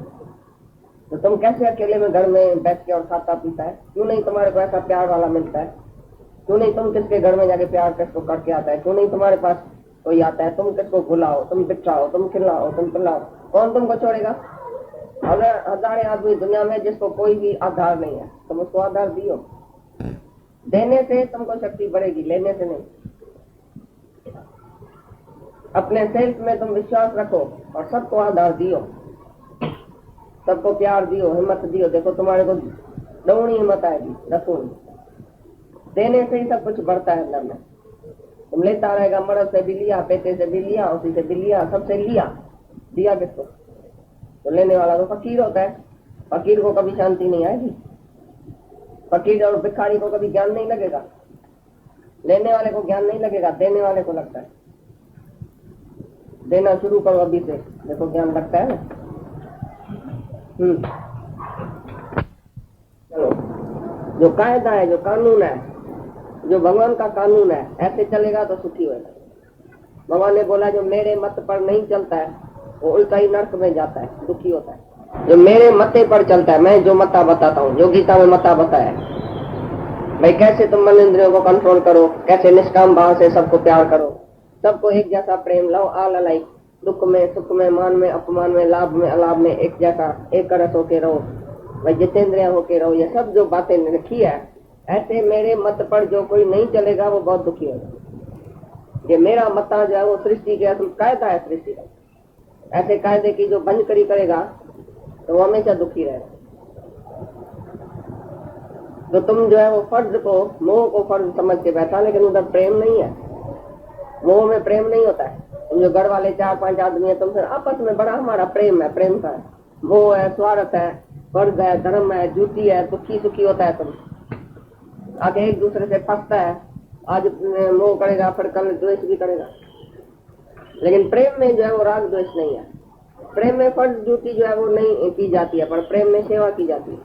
तो तुम कैसे अकेले में घर में बैठ के और खाता पीता है? क्यों नहीं तुम्हारे को ऐसा प्यार वाला मिलता है? क्यों नहीं तुम किसके घर में जाके प्यार किसको करके आता है? क्यों नहीं तुम्हारे पास कोई आता है, तुम किसको भुलाओ, तुम बिठाओ, तुम खिलाओ, तुम पिलाओ? कौन तुमको छोड़ेगा? अगर हजारे आदमी दुनिया में जिसको कोई भी आधार नहीं है, तुम उसको आधार दियो। देने से तुमको शक्ति बढ़ेगी, लेने से नहीं। अपने सेल्फ में तुम विश्वास रखो और सबको आधार दियो, सबको प्यार दियो, हिम्मत दियो। देखो तुम्हारे को दौड़ी हिम्मत आएगी, रखो। देने से ही सब कुछ बढ़ता है अंदर में। तुम लेता रहेगा, मर्द से भी लिया, बेटे से भी लिया, उसी से भी लिया, सबसे लिया, दिया किसको? तो लेने वाला तो फकीर होता है। फकीर को कभी शांति नहीं आएगी। फकीर और भिखारी को कभी ज्ञान नहीं लगेगा। लेने वाले को ज्ञान नहीं लगेगा, देने वाले को लगता है। देना शुरू करो अभी से, देखो ज्ञान लगता है ना। चलो, जो कायदा है, जो कानून है, जो भगवान का कानून है, ऐसे चलेगा तो सुखी होगा। भगवान ने बोला जो मेरे मत पर नहीं चलता है वो उल्टा ही नर्क में जाता है, दुखी होता है। जो मेरे मते पर चलता है, मैं जो मता बताता हूँ, जो गीता में मता बताया भाई, कैसे तुम मन इंद्रियों को कंट्रोल करो, कैसे निष्काम भाव से सबको प्यार करो, सबको एक जैसा प्रेम, लव ऑल अलाइक, दुख में सुख में, मान में अपमान में, लाभ में अलाभ में एक जैसा, एक रस होके रहो भाई, जितेंद्रिय होके रहो। ये सब जो बातें लिखी है, ऐसे मेरे मत पर जो कोई नहीं चलेगा वो बहुत दुखी होगा। ये मेरा मता जो है वो सृष्टि के असल कायदा है, सृष्टि का। ऐसे कायदे की जो बंद करी करेगा तो वो हमेशा दुखी रहेगा। तो तुम जो है वो फर्ज को, मोह को फर्ज समझ के बैठा, लेकिन उधर प्रेम नहीं है। मोह में प्रेम नहीं होता है। तुम जो घर वाले 4-5 आदमी है, तुमसे आपस में बड़ा हमारा प्रेम है, प्रेम का है। मोह है, स्वार्थ है, फर्ज है, धर्म है, झूठी है, दुखी सुखी होता है। तुम आगे एक दूसरे से फंसता है, आज मोह करेगा, फिर कल द्वेष भी करेगा। लेकिन प्रेम में जो है वो राग द्वेष नहीं है। प्रेम में फर्ज ड्यूटी जो है वो नहीं की जाती है, पर प्रेम में सेवा की जाती है।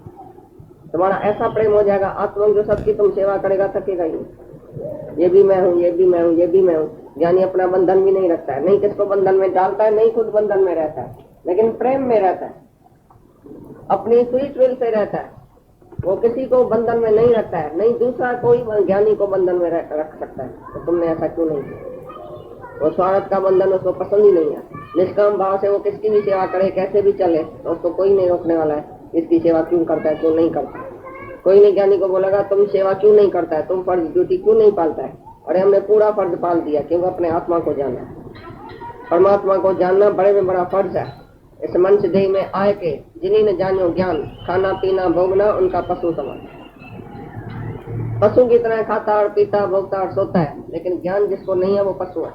तुम्हारा ऐसा प्रेम हो जाएगा, आत्मा जो सबकी तुम सेवा करेगा, थकेगा ही नहीं। ये भी मैं हूँ, ये भी मैं हूँ, ये भी मैं हूँ। यानी अपना बंधन भी नहीं रखता है, नहीं किसको बंधन में डालता है, नहीं खुद बंधन में रहता है, लेकिन प्रेम में रहता है, अपनी स्वीट विल से रहता है। वो किसी को बंधन में नहीं रखता है, नहीं दूसरा कोई ज्ञानी को बंधन में रख सकता है। तो तुमने ऐसा क्यों नहीं किया? वो स्वार्थ का बंधन उसको पसंद ही नहीं है। निष्काम भाव से वो किसकी भी सेवा करे, कैसे भी चले, तो उसको कोई नहीं रोकने वाला है इसकी सेवा क्यों करता है, क्यों नहीं करता। कोई नहीं ज्ञानी को बोलेगा तुम सेवा क्यों नहीं करता है, तुम फर्ज ड्यूटी क्यों नहीं पालता है। अरे हमने पूरा फर्ज पाल दिया, क्योंकि अपने आत्मा को जानना, परमात्मा को जानना बड़े में बड़ा फर्ज है। इस मनुष्य देह में आए के जिन्हीं ने जानियो ज्ञान, खाना पीना भोगना उनका पशु समान। पशु की तरह खाता और पीता, भोगता और सोता है, लेकिन ज्ञान जिसको नहीं है वो पशु है।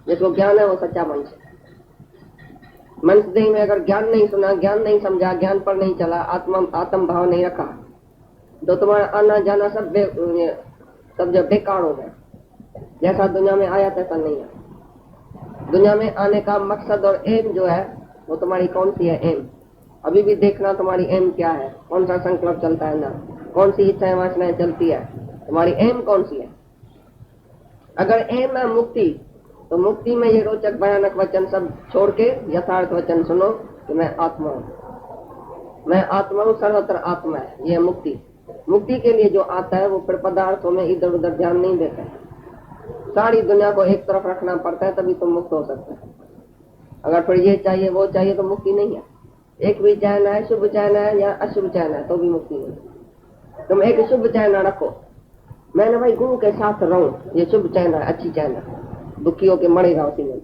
जिसको ज्ञान है वो सच्चा मनुष्य है। मनुष्य देह में अगर ज्ञान नहीं सुना, ज्ञान नहीं समझा, ज्ञान पर नहीं चला, आत्म भाव नहीं रखा, तो तुम्हारा आना जाना सब जब बेकार हो गया। जैसा दुनिया में आया तैसा नहीं है। दुनिया में आने का मकसद और एम जो है वो तुम्हारी कौन सी है एम? अभी भी देखना तुम्हारी एम क्या है, कौन सा संकल्प चलता है ना, कौन सी इच्छाएं वासनाएं चलती है, तुम्हारी एम कौन सी है। अगर एम है मुक्ति, तो मुक्ति में ये रोचक भयानक वचन सब छोड़ के यथार्थ वचन सुनो कि मैं आत्मा हूँ, मैं आत्मा हूँ, सर्वत्र आत्मा है। ये मुक्ति। मुक्ति के लिए जो आता है वो फिर पदार्थों में इधर उधर ध्यान नहीं देता है। सारी दुनिया को एक तरफ रखना पड़ता है, तभी तुम मुक्त हो सकते हैं। अगर फिर ये चाहिए वो चाहिए तो मुक्ति नहीं है। एक भी चाहना है, शुभ चाहना है या अशुभ चाहना है, तो भी मुक्ति नहीं। तुम एक शुभ चाहना रखो, मैंने भाई गुरु के साथ रहूं, ये शुभ चाहना है, अच्छी चाहना है, दुखी होके मरेगा उसी में।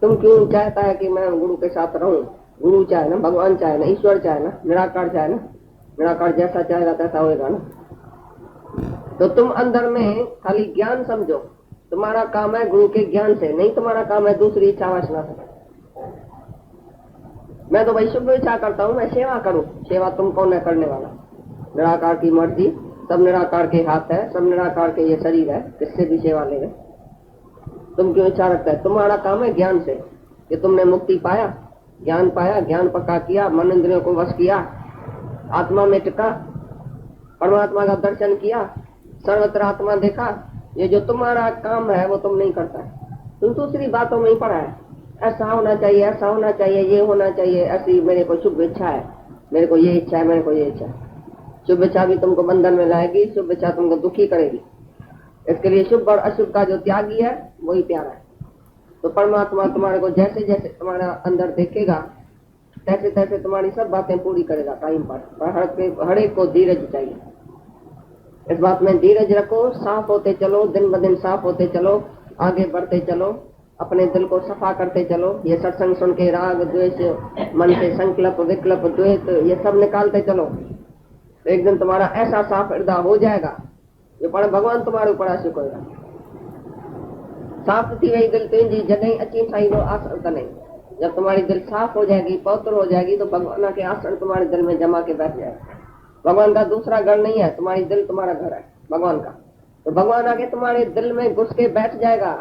तुम क्यों चाहता है कि मैं गुरु के साथ रहूं? गुरु चाहे ना, भगवान चाहे ना, ईश्वर चाहे ना, निराकार चाहे ना, निराकार जैसा चाहेगा तैसा होएगा ना। तो तुम अंदर में खाली ज्ञान समझो, तुम्हारा काम है गुरु के ज्ञान से, नहीं तुम्हारा काम है दूसरी इच्छा वासना से। मैं तो भाई शुभ इच्छा करता हूँ, मैं सेवा करूँ। सेवा तुम कौन है करने वाला? निराकार की मर्जी, सब निराकार के हाथ है, सब निराकार के ये शरीर है, किससे भी सेवा ले रहे। तुम क्यों इच्छा रखता है? तुम्हारा काम है ज्ञान से कि तुमने मुक्ति पाया, ज्ञान पाया, ज्ञान पक्का किया, मन इंद्रियों को वश किया, आत्मा में टिका, परमात्मा का दर्शन किया, सर्वत्र आत्मा देखा। ये जो तुम्हारा काम है वो तुम नहीं करता है, तुम दूसरी बातों में ही पड़ा है। ऐसा होना चाहिए, ऐसा होना चाहिए, ये होना चाहिए, ऐसी मेरे को शुभ इच्छा है, मेरे को ये इच्छा है, मेरे को ये इच्छा है। शुभ इच्छा भी तुमको बंधन में लाएगी, शुभ इच्छा तुमको दुखी करेगी। इसके लिए शुभ और अशुभ का जो त्यागी है वही प्यारा है। तो परमात्मा तुम्हारे को जैसे जैसे तुम्हारा अंदर देखेगा तैसे तैसे तुम्हारी सब बातें पूरी करेगा टाइम पर। हर एक को धीरज चाहिए। इस बात में धीरज रखो, साफ होते चलो, दिन ब दिन साफ होते चलो, आगे बढ़ते चलो, अपने दिल को सफा करते चलो। ये सत्संग सुन के राग द्वेष, मन से संकल्प विकल्प द्वेष ये सब निकालते चलो। तो एक दिन तुम्हारा ऐसा साफ हृदय हो जाएगा जो पर भगवान तुम्हारे ऊपर आशिक होगा। साफ थी वही दिल तुझी जगह अच्छी साई लो आसन नहीं। जब तुम्हारी दिल साफ हो जाएगी, पवित्र हो जाएगी, तो भगवान के आसन तुम्हारे दिल में जमा के बैठ जाएगा। भगवान का दूसरा घर नहीं है, तुम्हारी दिल तुम्हारा घर है भगवान का। तो भगवान आके तुम्हारे दिल में घुस के बैठ जाएगा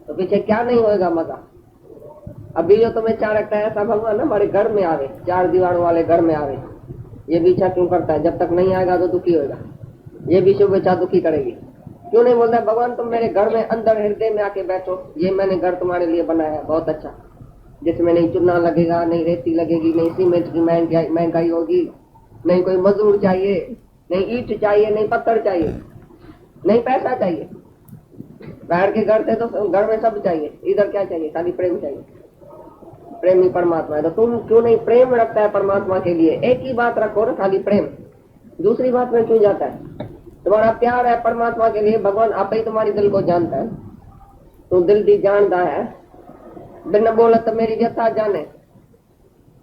तो पीछे क्या नहीं होएगा मजा। अभी जो तुम्हें चाह रखता है ऐसा भगवान हमारे घर में आवे, चार दीवारों वाले घर में आवे, ये भी इच्छा क्यों करता है? जब तक नहीं आएगा तो दुखी होगा। ये भी शुभ इच्छा दुखी करेगी। क्यों नहीं बोलता भगवान तुम मेरे घर में अंदर हृदय में आके बैठो, ये मैंने घर तुम्हारे लिए बनाया है बहुत अच्छा, जिसमें नहीं चूना लगेगा, नहीं रेती लगेगी, नहीं सीमेंट की महंगाई होगी, नहीं कोई मजदूर चाहिए, नहीं ईंट चाहिए, नहीं पत्थर चाहिए, नहीं पैसा चाहिए। बाहर के घर थे तो घर में सब चाहिए, इधर क्या चाहिए? खाली प्रेम चाहिए। प्रेमी परमात्मा है। तो तुम क्यों नहीं प्रेम रखता है परमात्मा के लिए? एक ही बात रखो ना, खाली प्रेम, दूसरी बात में क्यों जाता है? तुम्हारा प्यार है परमात्मा के लिए, भगवान आप ही तुम्हारी दिल को जानता है, तो दिल भी जानता है। बिना बोला तो मेरी व्यथा जाने,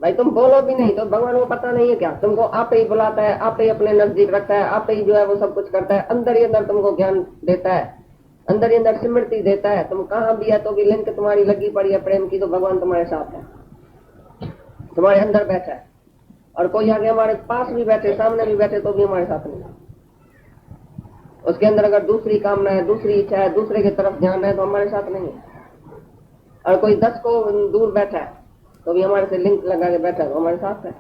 भाई तुम बोलो भी नहीं तो भगवान को पता नहीं है क्या? तुमको आप ही बुलाता है, आप ही अपने नजदीक रखता है, आप ही जो है वो सब कुछ करता है, अंदर ही अंदर तुमको ज्ञान देता है, अंदर ही अंदर स्मृति देता है। तुम कहाँ भी है तो भी लिंक तुम्हारी लगी पड़ी है प्रेम की, तो भगवान तुम्हारे साथ है, तुम्हारे अंदर बैठा है। और कोई आगे हमारे पास भी बैठे, सामने भी बैठे, तो भी हमारे साथ नहीं। उसके अंदर अगर दूसरी कामना है, दूसरी इच्छा है, दूसरे की तरफ ध्यान है, तो हमारे साथ नहीं है। और कोई 10 को दूर बैठा है तो भी हमारे से लिंक लगा के बैठा है, तो हमारे साथ है।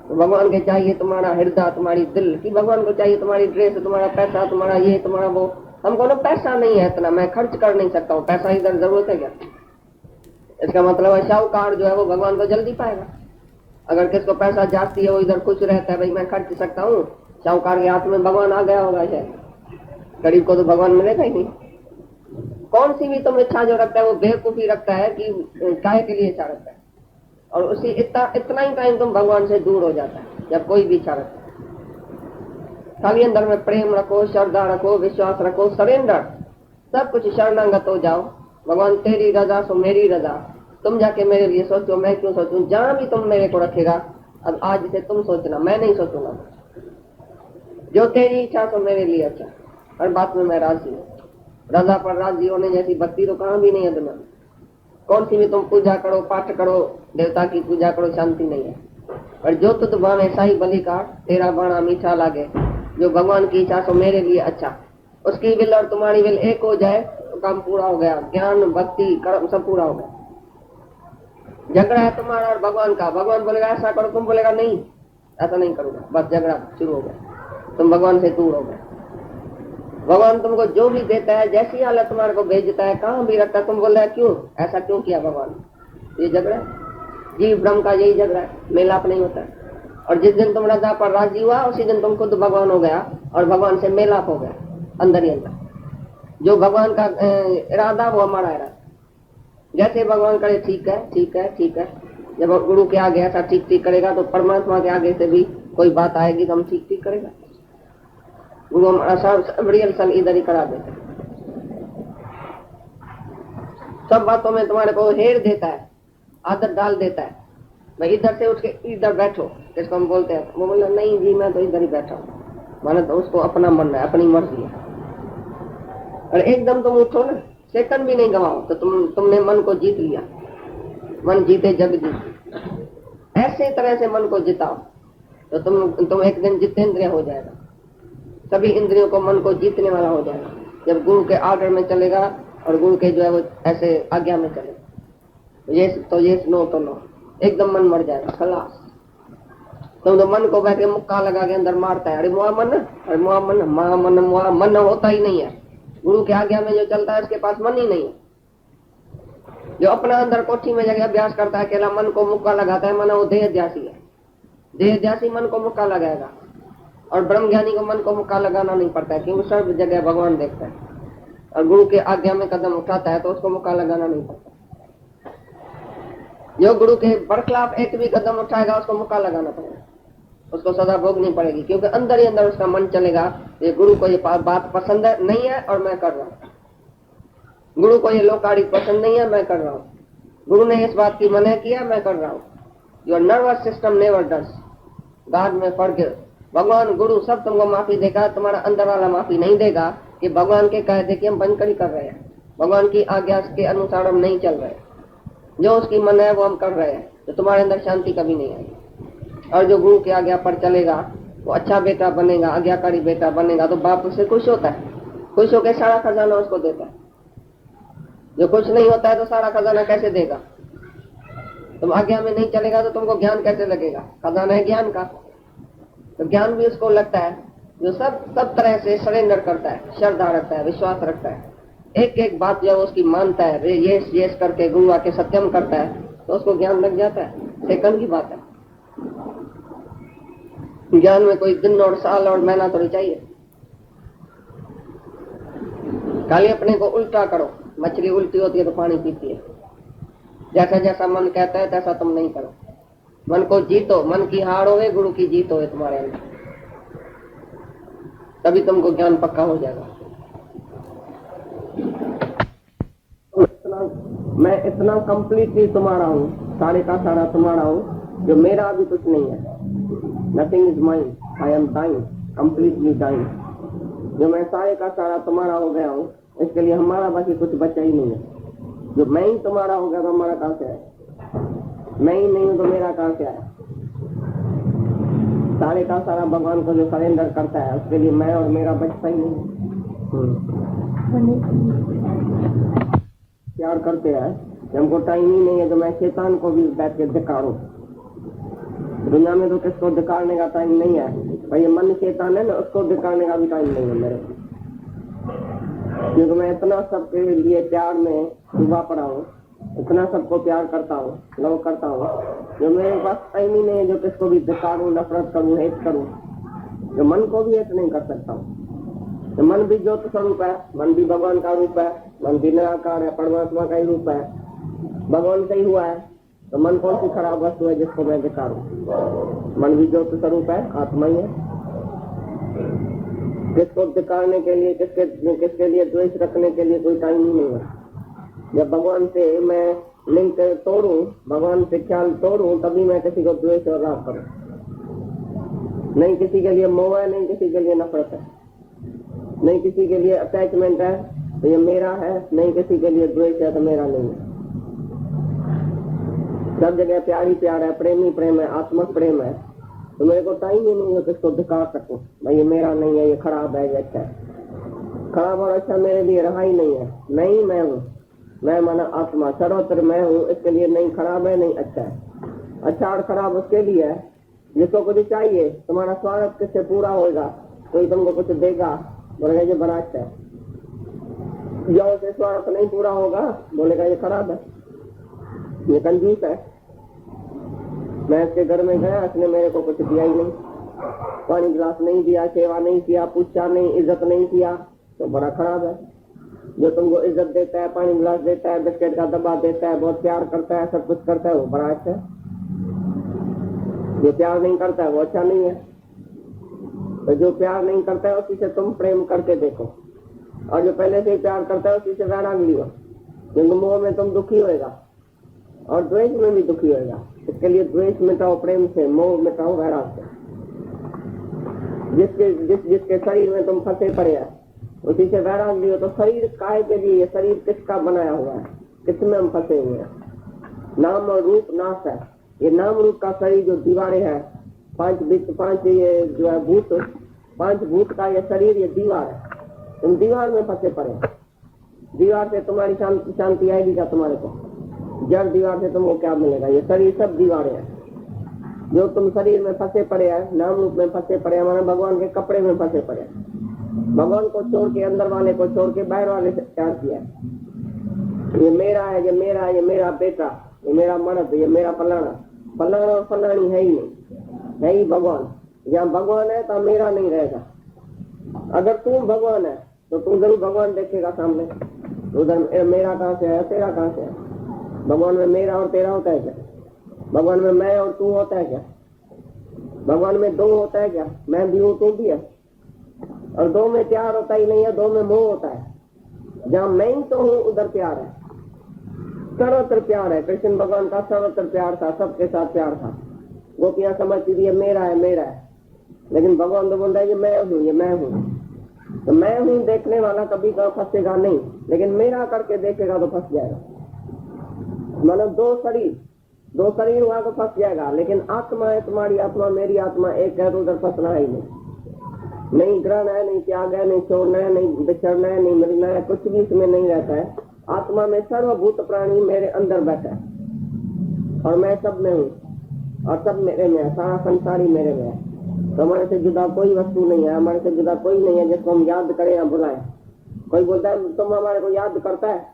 तो भगवान के चाहिए तुम्हारा हृदय, तुम्हारी दिल की, भगवान को चाहिए तुम्हारी ड्रेस, तुम्हारा पैसा, तुम्हारा ये, तुम्हारा वो। हमको ना पैसा नहीं है इतना, मैं खर्च कर नहीं सकता हूँ, पैसा इधर जरूरत है क्या? इसका मतलब है शाहूकार जो है वो भगवान को जल्दी पाएगा। अगर किसको पैसा जाती है वो इधर खुश रहता है, भाई मैं खर्च सकता हूँ, शाहूकार के हाथ में भगवान आ गया होगा शायद, गरीब को तो भगवान मिलेगा ही नहीं। कौन सी भी तुम इच्छा जो रखता है वो बेवकूफी रखता है कि काहे के लिए इच्छा रखता है, और उसी इतना ही टाइम तुम भगवान से दूर हो जाता है जब कोई भी इच्छा रखता है। खाली अंदर में प्रेम रखो, श्रद्धा रखो, विश्वास रखो, सरेंडर, सब कुछ शरणागत हो जाओ। भगवान तेरी रजा सो मेरी रजा, तुम जाके मेरे लिए सोचो, मैं क्यों सोचूं? जहां भी तुम मेरे को रखेगा, अब आज से तुम सोचना, मैं नहीं सोचूंगा। जो तेरी इच्छा तो मेरे लिए अच्छा, हर बात में मैं राजी हूँ। रजा पर राजी होने जैसी भक्ति तो कहाँ भी नहीं है दुनिया में। कौन सी भी तुम पूजा करो, पाठ करो, देवता की पूजा करो, शांति नहीं है। और जो तुझ बाणे साई बलि काट, तेरा बाणा मीठा लागे, जो भगवान की इच्छा तो मेरे लिए अच्छा, उसकी विल और तुम्हारी विल एक हो जाए तो काम पूरा हो गया। ज्ञान भक्ति कर्म सब पूरा हो गया। झगड़ा है तुम्हारा और भगवान का, भगवान बोलेगा ऐसा करो, तुम बोलेगा नहीं ऐसा नहीं करूंगा, बस झगड़ा शुरू हो गया, तुम भगवान से दूर हो गए। भगवान तुमको जो भी देता है, जैसी हालत तुम्हारे को भेजता है, कहाँ भी रखता है, तुम बोल रहे क्यों ऐसा क्यों किया भगवान? ये झगड़ा है, जीव ब्रह्म का यही झगड़ा है, मेलाप नहीं होता है। और जिस दिन तुम रजा पर राजी हुआ उसी दिन तुम खुद भगवान हो गया और भगवान से मेलाप हो गया अंदर ही अंदर। जो भगवान का इरादा वो हमारा इरादा। जैसे भगवान करे ठीक है, ठीक है, ठीक है। जब गुरु के आगे ऐसा ठीक ठीक करेगा तो परमात्मा के आगे से भी कोई बात आएगी तो हम ठीक ठीक करेगा। गुरु हमारा सब रिहर्सल इधर ही करा देता है, सब बातों में तुम्हारे को हेर देता है, आदत डाल देता है। मैं इधर से उठ के इधर बैठो, जिसको हम बोलते हैं, वो बोला नहीं जी मैं तो इधर ही बैठा हूँ, माने तो उसको अपना मन है, अपनी मर्जी है। और एकदम तुम उठो ना, सेकंड भी नहीं गवाओ, तो तुमने मन को जीत लिया। मन जीते जग जीत। ऐसे तरह से मन को जिताओ तो तुम एक दिन जितेंद्रिय हो जाएगा। सभी इंद्रियों को, मन को जीतने वाला हो जाएगा जब गुरु के आर्डर में चलेगा और गुरु के जो है वो ऐसे आज्ञा में चलेगा। ये नो तो नो, एकदम मन मर जाएगा, खलास। तो मन को बैठ के मुक्का लगा के अंदर मारता है, अरे मुआ मन, अरे मुआ मन, मुआ मन, मुआ मन होता ही नहीं है। गुरु के आज्ञा में जो चलता है उसके पास मन ही नहीं है। जो अपना अंदर कोठी में जगह अभ्यास करता है, अकेला मन को मुक्का लगाता है, मन वो देहध्यासी है। देहध्यासी मन को मुक्का लगाएगा, और ब्रह्म ज्ञानी को मन को मुक्का लगाना नहीं पड़ता है, क्योंकि सब जगह भगवान देखता है। और गुरु के आज्ञा में कदम उठाता है तो उसको मुक्का लगाना नहीं पड़ता। जो गुरु के बरखिलाफ एक भी कदम उठाएगा उसको मुक्का लगाना पड़ेगा, उसको सजा भोगनी पड़ेगी, क्योंकि अंदर ही अंदर उसका मन चलेगा, ये गुरु को ये बात पसंद है नहीं है और मैं कर रहा हूँ। गुरु को ये लोकाड़ी पसंद नहीं है, मैं कर रहा हूँ। गुरु ने इस बात की मना किया, मैं कर रहा हूँ। Your nervous system never does. God में फॉरगिव। भगवान गुरु सब तुमको माफी देगा, तुम्हारा अंदर वाला माफी नहीं देगा कि भगवान के कह दे कि हम बंद कर रहे हैं, भगवान की आज्ञा के अनुसार हम नहीं चल रहे, जो उसकी मन है वो हम कर रहे हैं, तो तुम्हारे अंदर शांति कभी नहीं आएगी। और जो गुरु की आज्ञा पर चलेगा वो अच्छा बेटा बनेगा, आज्ञाकारी बेटा बनेगा, तो बाप उससे खुश होता है, खुश होकर सारा खजाना उसको देता है। जो खुश नहीं होता है तो सारा खजाना कैसे देगा? तुम आज्ञा में नहीं चलेगा तो तुमको ज्ञान कैसे लगेगा? खजाना है ज्ञान का, तो ज्ञान भी उसको लगता है जो सब तरह से सरेंडर करता है, श्रद्धा रखता है, विश्वास रखता है, एक एक बात जो उसकी मानता है, यस यस करके गुरु आके सत्यम करता है, तो उसको ज्ञान लग जाता है। सेकंड की बात है, ज्ञान में कोई दिन और साल और महीना तो नहीं चाहिए। खाली अपने को उल्टा करो, मछली उल्टी होती है तो पानी पीती है। जैसा जैसा मन कहता है तैसा तुम नहीं करो, मन को जीतो, मन की हार होवे गुरु की जीत होवे तुम्हारे अंदर, तभी तुमको ज्ञान पक्का हो जाएगा। मैं इतना कंप्लीटली तुम्हारा हूँ, सारे का सारा तुम्हारा हूँ, जो मेरा अभी कुछ नहीं है। Nothing is mine, I am time, completely time. जो मैं सारे का सारा तुम्हारा हो गया हूँ, इसके लिए हमारा बाकी कुछ बचा ही नहीं है। जो मैं ही तुम्हारा हो गया तो हमारा कहाँ से है? मैं ही नहीं हूँ तो मेरा कहाँ से है? सारे का सारा भगवान को जो सरेंडर करता है उसके लिए मैं और मेरा बचता ही नहीं। प्यार करते हैं, हमको टाइम ही नहीं है तो मैं शैतान को भी बैठ के धिक्कारूं। दुनिया में तो किसको धिक्कारने का टाइम नहीं है भाई, ये मन शैतान है ना, उसको धिक्कारने का भी टाइम नहीं है मेरे, क्योंकि मैं इतना सबके लिए प्यार में डूबा पड़ा हूँ, इतना सबको प्यार करता हूँ, लव करता हूँ, जो मेरे पास टाइम ही नहीं है जो किसको भी धिक्कारूं, नफरत करूँ, हेट करूँ। जो मन को भी हेट नहीं कर सकता हूँ। तो मन भी ज्योत स्वरूप है, मन भी भगवान का रूप है, मन भी निराकार है, परमात्मा का ही रूप है, भगवान से ही हुआ है। तो मन कौन सी खराब वस्तु है जिसको मैं धिक्कारूं? मन भी ज्योत स्वरूप है, आत्मा ही है। किसको धिक्कारने के लिए, किसके लिए द्वेष रखने के लिए कोई टाइम ही नहीं है। जब भगवान से मैं लिंक तोड़ूं, भगवान से ख्याल तोड़ूं, तभी मैं किसी को द्वेष और राग करूं। नहीं किसी के लिए मोह है, नहीं किसी के लिए नफरत है, नहीं किसी के लिए अटैचमेंट है तो ये मेरा है, नहीं किसी के लिए द्वेष है तो मेरा नहीं है। सब जगह प्यार ही प्यार है, प्रेम ही प्रेम है, आत्मक प्रेम है। तो मेरे को टाइम ही नहीं है किसको धिक्कार सकूं, भाई ये मेरा नहीं है, ये खराब है, ये अच्छा है। खराब और अच्छा मेरे लिए रहा ही नहीं है। नहीं मैं हूँ, मैं माना आत्मा, सर्वत्र मैं हूँ, इसके लिए नहीं खराब है नहीं अच्छा है। अच्छा और खराब उसके लिए है जिसको कुछ चाहिए। तुम्हारा स्वागत किससे पूरा होगा, कोई तुमको कुछ देगा, बोलेगा ये बड़ा अच्छा है। जो उसे स्वागत नहीं पूरा होगा बोलेगा ये खराब है, ये कंजूस है। मैं इसके घर में गया, इसने मेरे को कुछ दिया ही नहीं, पानी गिलास नहीं दिया, सेवा नहीं किया, पूछा नहीं, इज्जत नहीं किया, तो बड़ा खराब है। जो तुमको इज्जत देता है, पानी गिलास देता है, बिस्किट का डब्बा देता है, बहुत प्यार करता है, सब कुछ करता है, वो बड़ा अच्छा है। जो प्यार नहीं करता है वो अच्छा नहीं है। तो जो प्यार नहीं करता है उसी से तुम प्रेम करके देखो, और जो पहले से ही प्यार करता है उसी से वैराग लियो, क्योंकि मोह में तुम दुखी होएगा और द्वेष में भी दुखी होएगा। इसके लिए द्वेष मिटाओ प्रेम से, मोह मिटाओ वैराग से। जिसके शरीर में तुम फंसे पड़े हैं उसी से वैराग लियो। तो शरीर काहे के लिए? शरीर किसका बनाया हुआ है, किसमें हम फंसे हुए हैं? नाम और रूप नाश है। ये नाम रूप का शरीर जो दीवारें है, पांच ये जो है भूत, पांच भूत का ये शरीर, ये दीवार है, तुम दीवार में फंसे पड़े। दीवार से तुम्हारी शांति आएगी क्या तुम्हारे को? जड़ दीवार से तुमको क्या मिलेगा? ये शरीर सब दीवारें हैं। जो तुम शरीर में फंसे पड़े हैं, नाम रूप में फंसे पड़े, हमारे भगवान के कपड़े में फंसे पड़े। भगवान को छोड़ के, अंदर वाले को छोड़ के बाहर वाले से प्यार किया। ये मेरा है, ये मेरा है, ये मेरा बेटा, ये मेरा मर्द, ये मेरा फलाना। फलाना और फलानी है ही नहीं, है ही भगवान। जहाँ भगवान है तो मेरा नहीं रहेगा। अगर तुम भगवान है तो तुम जरूर भगवान देखेगा सामने। उधर मेरा कहाँ से है, तेरा कहाँ से है? भगवान में मेरा और तेरा होता है क्या? भगवान में मैं और तू होता है क्या? भगवान में दो होता है क्या? मैं भी हूँ, तू भी है। और दो में प्यार होता ही नहीं है, दो में मोह होता है। जहाँ मैं ही तो हूँ उधर प्यार है, सर्वत्र प्यार है। कृष्ण भगवान का सर्वत्र प्यार था, सबके साथ प्यार था। गोपियां समझती थी ये मेरा है, मेरा है, लेकिन भगवान तो बोल रहा है ये मैं हूँ, ये मैं हूँ। तो मैं हूँ देखने वाला कभी कभी फंसेगा नहीं, लेकिन मेरा करके देखेगा तो फंस जाएगा। मतलब दो शरीर हुआ तो फंस जाएगा, लेकिन आत्मा है, तुम्हारी आत्मा मेरी आत्मा एक है, तो उधर फंसना ही नहीं ग्रहण है, नहीं त्याग है, नहीं छोड़ना है, नहीं बिछड़ना है, नहीं मिलना है, कुछ भी इसमें नहीं रहता है। आत्मा में सर्वभूत प्राणी मेरे अंदर बैठा है और मैं सब में हूँ और सब मेरे में है, सारा संसार ही मेरे में है। तो हमारे से जुदा कोई वस्तु नहीं है, हमारे से जुदा कोई नहीं है जिसको हम याद करें या भुलाएं। कोई बोलता है तुम हमारे को याद करता है,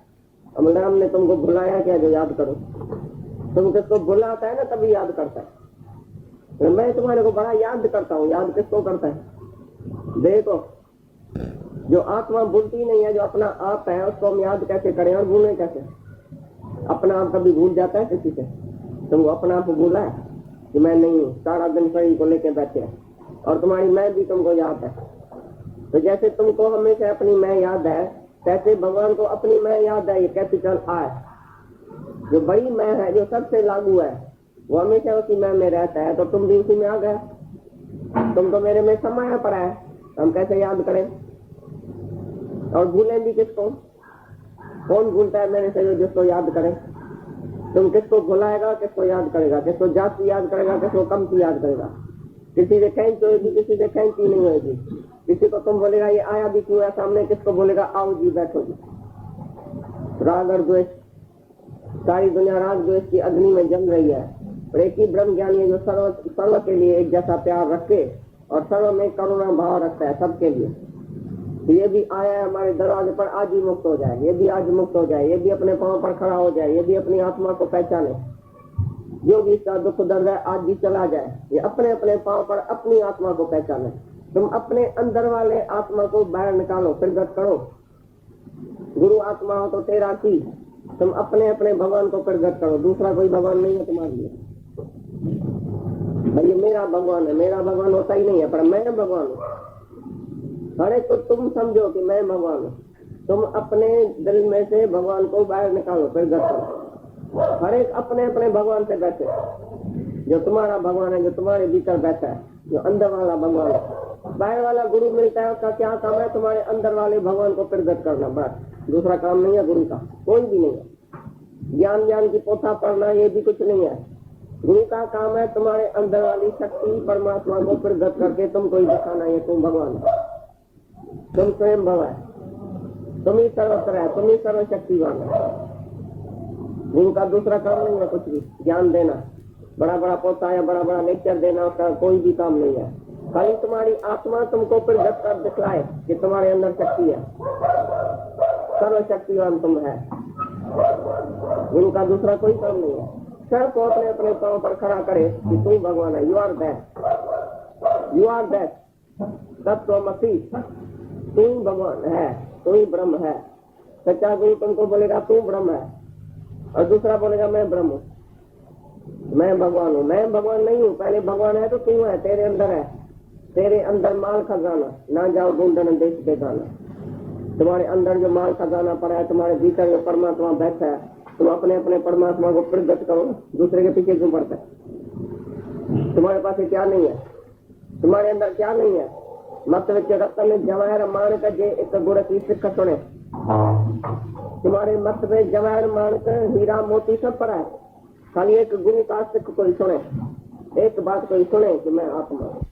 हमने तुमको भुलाया क्या जो याद करो? तुम किसको भुलाता है ना तभी याद करता है। तो मैं तुम्हारे को बड़ा याद करता हूँ। याद किसको करता है? देखो, जो आत्मा भूलती नहीं है, जो अपना आप है, उसको हम याद कैसे करें और भूलें कैसे? अपना आप कभी भूल जाता है किसी से? तुमको अपना आप भूला है कि मैं नहीं हूँ? सारा दिन शरीर को लेके बैठे हैं और तुम्हारी मैं भी तुमको याद है। तो जैसे तुमको हमेशा अपनी मैं याद है, तैसे भगवान को अपनी मैं याद है। ये कैपिटल आर, जो बड़ी मैं है, जो सबसे लागू है, वो हमेशा उसी मैं में रहता है। तो तुम भी उसी में आ गए, तुम तो मेरे में समाया पड़ा है। हम कैसे याद करें और भूलें भी किसको? कौन भूलता है मेरे से? जिसको याद करें। तुम किसको भुलाएगा, किसको याद करेगा? किसको जाति याद करेगा, किसको कमती याद करेगा? किसी से खेच होगी, किसी से खेची नहीं होगी। किसी को तुम बोलेगा ये आया भी क्यों है सामने, किसको बोलेगा आओ जी बैठो जी। राग और द्वेष, सारी दुनिया राग द्वेष की अग्नि में जल रही है। और एक ही ब्रह्म ज्ञानी है जो सर्व के लिए एक जैसा प्यार रखे और सर्व में करुणा भाव रखता है सबके लिए। ये भी आया है हमारे दरवाजे पर, आज ही मुक्त हो जाए, ये भी आज मुक्त हो जाए, ये भी अपने पांव पर खड़ा हो जाए, ये भी अपनी आत्मा को पहचाने। जो भी इसका दुख दर्द है आज भी चला जाए, ये अपने अपने पांव पर अपनी आत्मा को पहचाने। तुम अपने अंदर वाले आत्मा को बाहर निकालो, प्रगट करो। गुरु आत्मा हो तो तेरा की, तुम अपने अपने भगवान को प्रगट करो। दूसरा कोई भगवान नहीं है तुम्हारे लिए। भाई ये मेरा भगवान है, मेरा भगवान होता ही नहीं है, पर मैं भगवान हूँ। अरे तो तुम समझो कि मैं भगवान हूँ। तुम अपने दिल में से भगवान को बाहर निकालो, प्रगट करो। हर एक अपने अपने भगवान से बैठे, जो तुम्हारा भगवान है, जो तुम्हारे भीतर बैठा है, जो अंदर वाला भगवान है। बाहर वाला गुरु मिलता है, उसका क्या काम है? तुम्हारे अंदर वाले भगवान को प्रगट करना, बस। दूसरा काम नहीं है गुरु का, कोई भी नहीं है। ज्ञान की पोथा पढ़ना ये भी कुछ नहीं है। गुरु का काम है तुम्हारे अंदर वाली शक्ति परमात्मा को प्रगट करके तुमको ही दिखाना, ये तुम भगवान है, तुम स्वयं भव है, तुम ही सर्वत्र है, तुम ही सर्वशक्तिवान है। गुरु का दूसरा काम नहीं है कुछ भी। ज्ञान देना, बड़ा बड़ा पोता या बड़ा बड़ा लेक्चर देना, उसका कोई भी काम नहीं है। खाली तुम्हारी आत्मा तुमको प्रगट कर दिखलाए कि तुम्हारे अंदर शक्ति है, सर्वशक्तिवान तुम है। गुरु का दूसरा कोई काम नहीं है। सबको अपने अपने पांव पर खड़ा करे कि तू भगवान है। You are that, you are that, तत्वमसि, तू भगवान है, तू ही ब्रह्म है। सच्चा गुरु तुमको बोलेगा तू ब्रह्म है, और दूसरा बोलेगा मैं ब्रह्म हूँ, मैं भगवान हूँ। मैं भगवान नहीं हूँ, पहले भगवान है तो तू है, तेरे अंदर है। तेरे अंदर माल खजाना, ना जाओ ढूंढने देश बेगाना। तुम्हारे अंदर जो माल खजाना पड़ा है, तुम्हारे भीतर जो परमात्मा बैठा है, तुम अपने अपने परमात्मा को प्रगट करो। दूसरे के पीछे क्यों पड़ता है? तुम्हारे पास क्या नहीं है? तुम्हारे अंदर क्या नहीं है? मत रतन जवाहर मानक जे एक गुड़ की सिख सुने। तुम्हारे मत में जवाहर मानक हीरा मोती सब पड़ा है, खाली एक गुरु का सिख कोई सुने, एक बात कोई सुने कि मैं आत्मा हूँ।